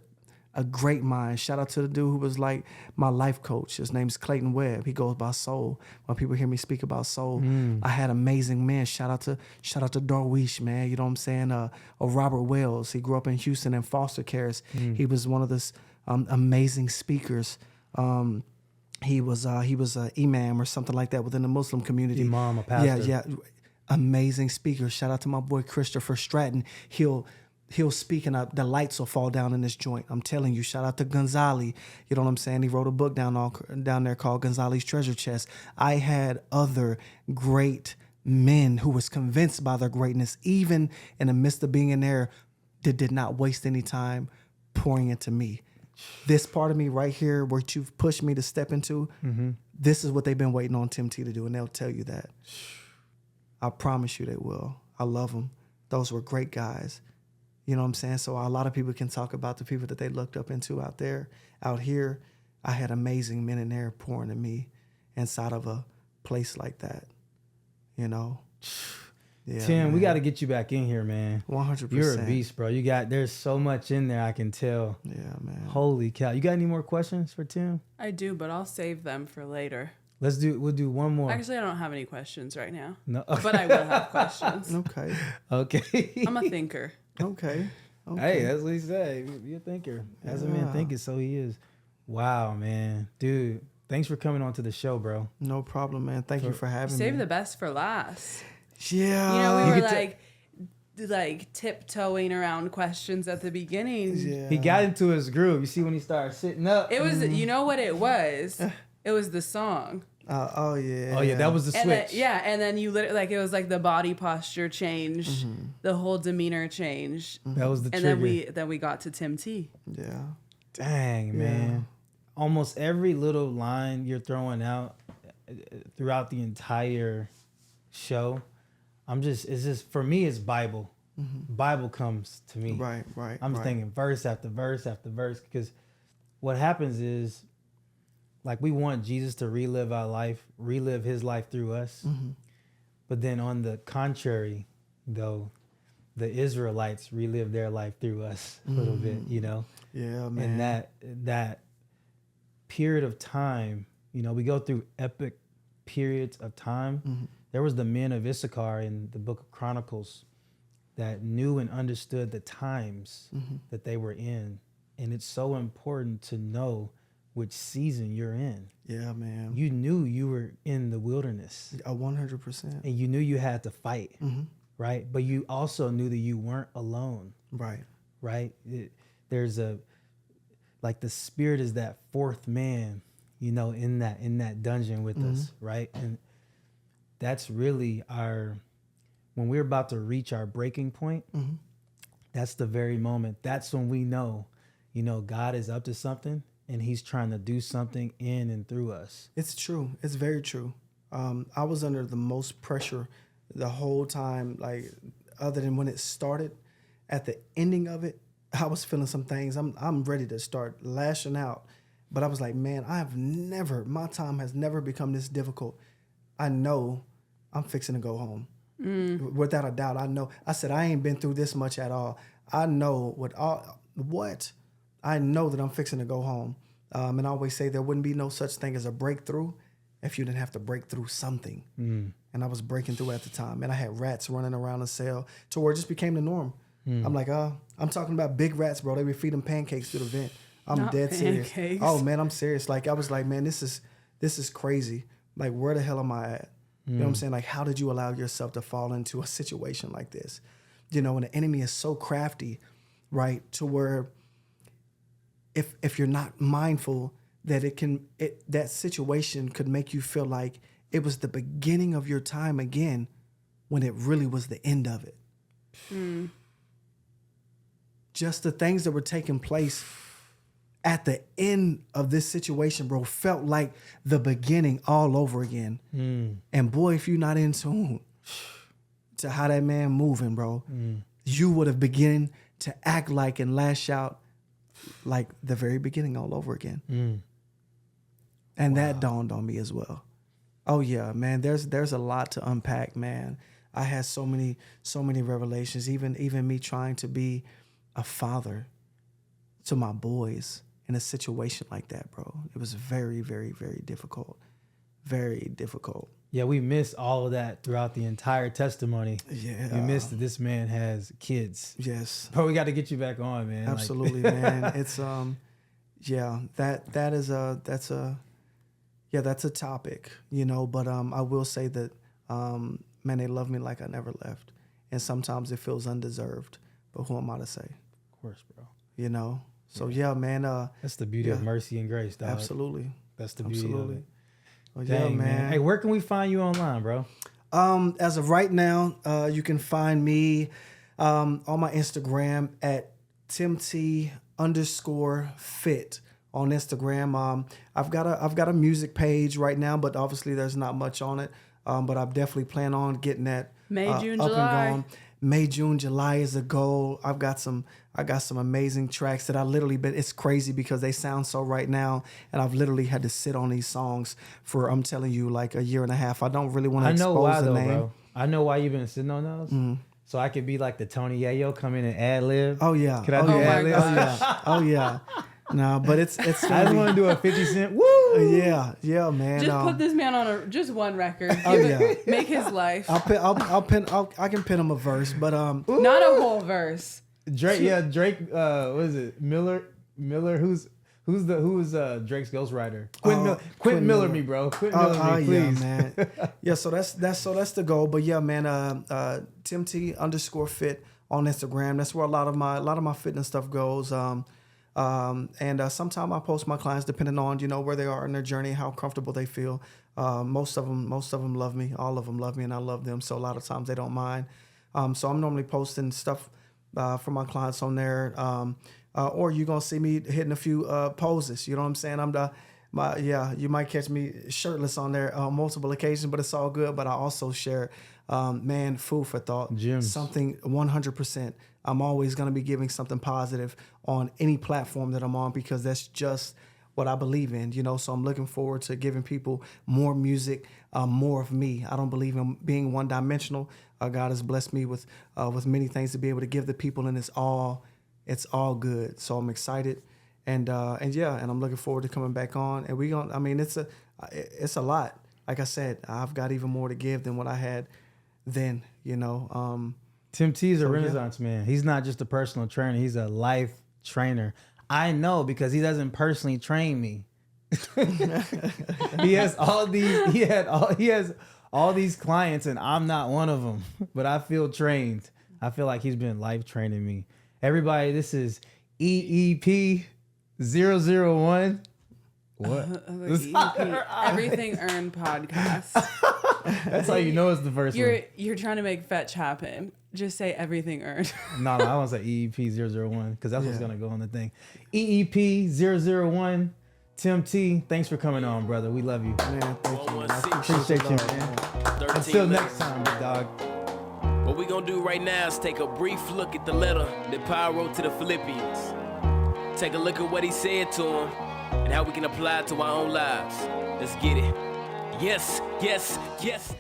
a great mind. Shout out to the dude who was like my life coach. His name's Clayton Webb. He goes by Soul. When people hear me speak about Soul, I had amazing men. Shout out to Darwish, man. You know what I'm saying? Robert Wells. He grew up in Houston in foster cares. He was one of the amazing speakers. He was a imam or something like that within the Muslim community. Imam, a pastor. Yeah. Amazing speaker. Shout out to my boy Christopher Stratton. He'll speak and the lights will fall down in this joint. I'm telling you. Shout out to Gonzali. You know what I'm saying? He wrote a book down there called Gonzali's Treasure Chest. I had other great men who was convinced by their greatness, even in the midst of being in there, that did not waste any time pouring into me. This part of me right here, where you've pushed me to step into, this is what they've been waiting on Tim T to do, and they'll tell you that. I promise you they will. I love them. Those were great guys. You know what I'm saying? So a lot of people can talk about the people that they looked up into out there. Out here, I had amazing men in there pouring to me inside of a place like that. Yeah, Tim, man. we got to get you back in here, man. 100%. You're a beast, bro. There's so much in there, I can tell. Yeah, man. Holy cow. You got any more questions for Tim? I do, but I'll save them for later. We'll do one more. Actually, I don't have any questions right now. No. But I will have questions. Okay. I'm a thinker. Okay. Hey, that's what he said. Be a thinker. As a man thinking, so he is. Wow, man. Dude, thanks for coming on to the show, bro. No problem, man. Thank you for having me. Save the best for last. Yeah. We were like tiptoeing around questions at the beginning. Yeah. He got into his groove. You see when he started sitting up? It was, you know what it was? It was the song. Oh yeah. Oh yeah, that was the switch. And then you literally, it was like the body posture changed, the whole demeanor changed. That was the trigger. And then we got to Tim T. Yeah. Dang, man. Almost every little line you're throwing out throughout the entire show, it's just for me, it's Bible. Bible comes to me. Right. I'm thinking verse after verse after verse, because what happens is like we want Jesus to relive our life, relive his life through us. But then on the contrary, though, the Israelites relive their life through us a little bit, you know? Yeah, man. And that period of time, you know, we go through epic periods of time. There was the men of Issachar in the book of Chronicles that knew and understood the times that they were in. And it's so important to know which season you're in. Yeah, man. You knew you were in the wilderness. 100%. And you knew you had to fight, right? But you also knew that you weren't alone. Right. Right? There's like the Spirit is that fourth man, you know, in that dungeon with us, right? And that's really when we're about to reach our breaking point, that's the very moment. That's when we know, you know, God is up to something and he's trying to do something in and through us. It's true. It's very true. I was under the most pressure the whole time, like other than when it started. At the ending of it, I was feeling some things. I'm ready to start lashing out. But I was like, man, my time has never become this difficult. I know I'm fixing to go home. Without a doubt, I know. I said, I ain't been through this much at all. I know I know that I'm fixing to go home. And I always say there wouldn't be no such thing as a breakthrough if you didn't have to break through something. And I was breaking through at the time. And I had rats running around the cell to where it just became the norm. I'm like, I'm talking about big rats, bro. They were feeding pancakes through the vent. I'm Not dead pancakes. serious. Oh, man, I'm serious. Like, I was like, man, this is crazy. Like, where the hell am I at? You know what I'm saying? Like, how did you allow yourself to fall into a situation like this? You know, and the enemy is so crafty, right, to where if you're not mindful that that situation could make you feel like it was the beginning of your time again when it really was the end of it. Just the things that were taking place at the end of this situation, bro, felt like the beginning all over again. And boy, if you're not in tune to how that man moving, bro, you would have begun to act like and lash out like the very beginning all over again. And that dawned on me as well. Oh yeah, man, there's a lot to unpack, man. I had so many revelations, even me trying to be a father to my boys in a situation like that, bro. It was very, very, very difficult. Very difficult. Yeah, we missed all of that throughout the entire testimony. Yeah. We missed that this man has kids. Yes. Bro, we got to get you back on, man. Absolutely, man. It's that's a topic, you know, but I will say that man, they love me like I never left. And sometimes it feels undeserved. But who am I to say? Of course, bro. You know? So yeah, man. That's the beauty of mercy and grace, dog. Absolutely. That's the beauty of it. Well, Dang, yeah, man. Hey, where can we find you online, bro? As of right now, you can find me on my Instagram at timty_fit on Instagram. I've got a music page right now, but obviously there's not much on it. But I definitely plan on getting that May, June, up July. and going. May, June, July is a goal. I got some amazing tracks that I literally it's crazy because they sound so right now, and I've literally had to sit on these songs for, I'm telling you, like a year and a half. I don't really want to expose the name. Bro. I know why you've been sitting on those. So I could be like the Tony Yayo, come in and ad lib. Oh yeah. Could I do ad lib? Oh yeah. Oh yeah. No, but it's. I just want to do a 50 Cent. Woo! Yeah, man. Just put this man on just one record. Make his life. I can pin him a verse, but not a whole verse. Drake. What is it? Miller. Who's Drake's ghostwriter? Quentin Miller me, bro. Quentin Miller me, please. Yeah, man. Yeah, so that's the goal. But yeah, man. timty_fit on Instagram. That's where a lot of my fitness stuff goes. And sometimes I post my clients depending on, you know, where they are in their journey, how comfortable they feel. Most of them love me. All of them love me, and I love them. So a lot of times they don't mind. So I'm normally posting stuff for my clients on there. Or you're going to see me hitting a few poses. You know what I'm saying? You might catch me shirtless on there on multiple occasions, but it's all good. But I also share, food for thought. Gems. Something 100%. I'm always going to be giving something positive on any platform that I'm on because that's just what I believe in, you know. So I'm looking forward to giving people more music, more of me. I don't believe in being one-dimensional. God has blessed me with many things to be able to give the people, and it's all good. So I'm excited, and I'm looking forward to coming back on. And it's a lot. Like I said, I've got even more to give than what I had then, you know. Tim T is a Renaissance man. He's not just a personal trainer. He's a life trainer. I know because he doesn't personally train me. He has all these clients, and I'm not one of them. But I feel trained. I feel like he's been life training me. Everybody, this is EEP 001. What? Everything Earned podcast. That's how you know it's the first one. You're trying to make fetch happen. Just say everything earned. No, I want to say EEP 001 because that's what's going to go on the thing. EEP 001, Tim T, thanks for coming on, brother. We love you. Man, thank you. I Appreciate you, man. Until next time, big dog. What we gonna do right now is take a brief look at the letter that Paul wrote to the Philippians. Take a look at what he said to them and how we can apply it to our own lives. Let's get it. Yes, yes, yes.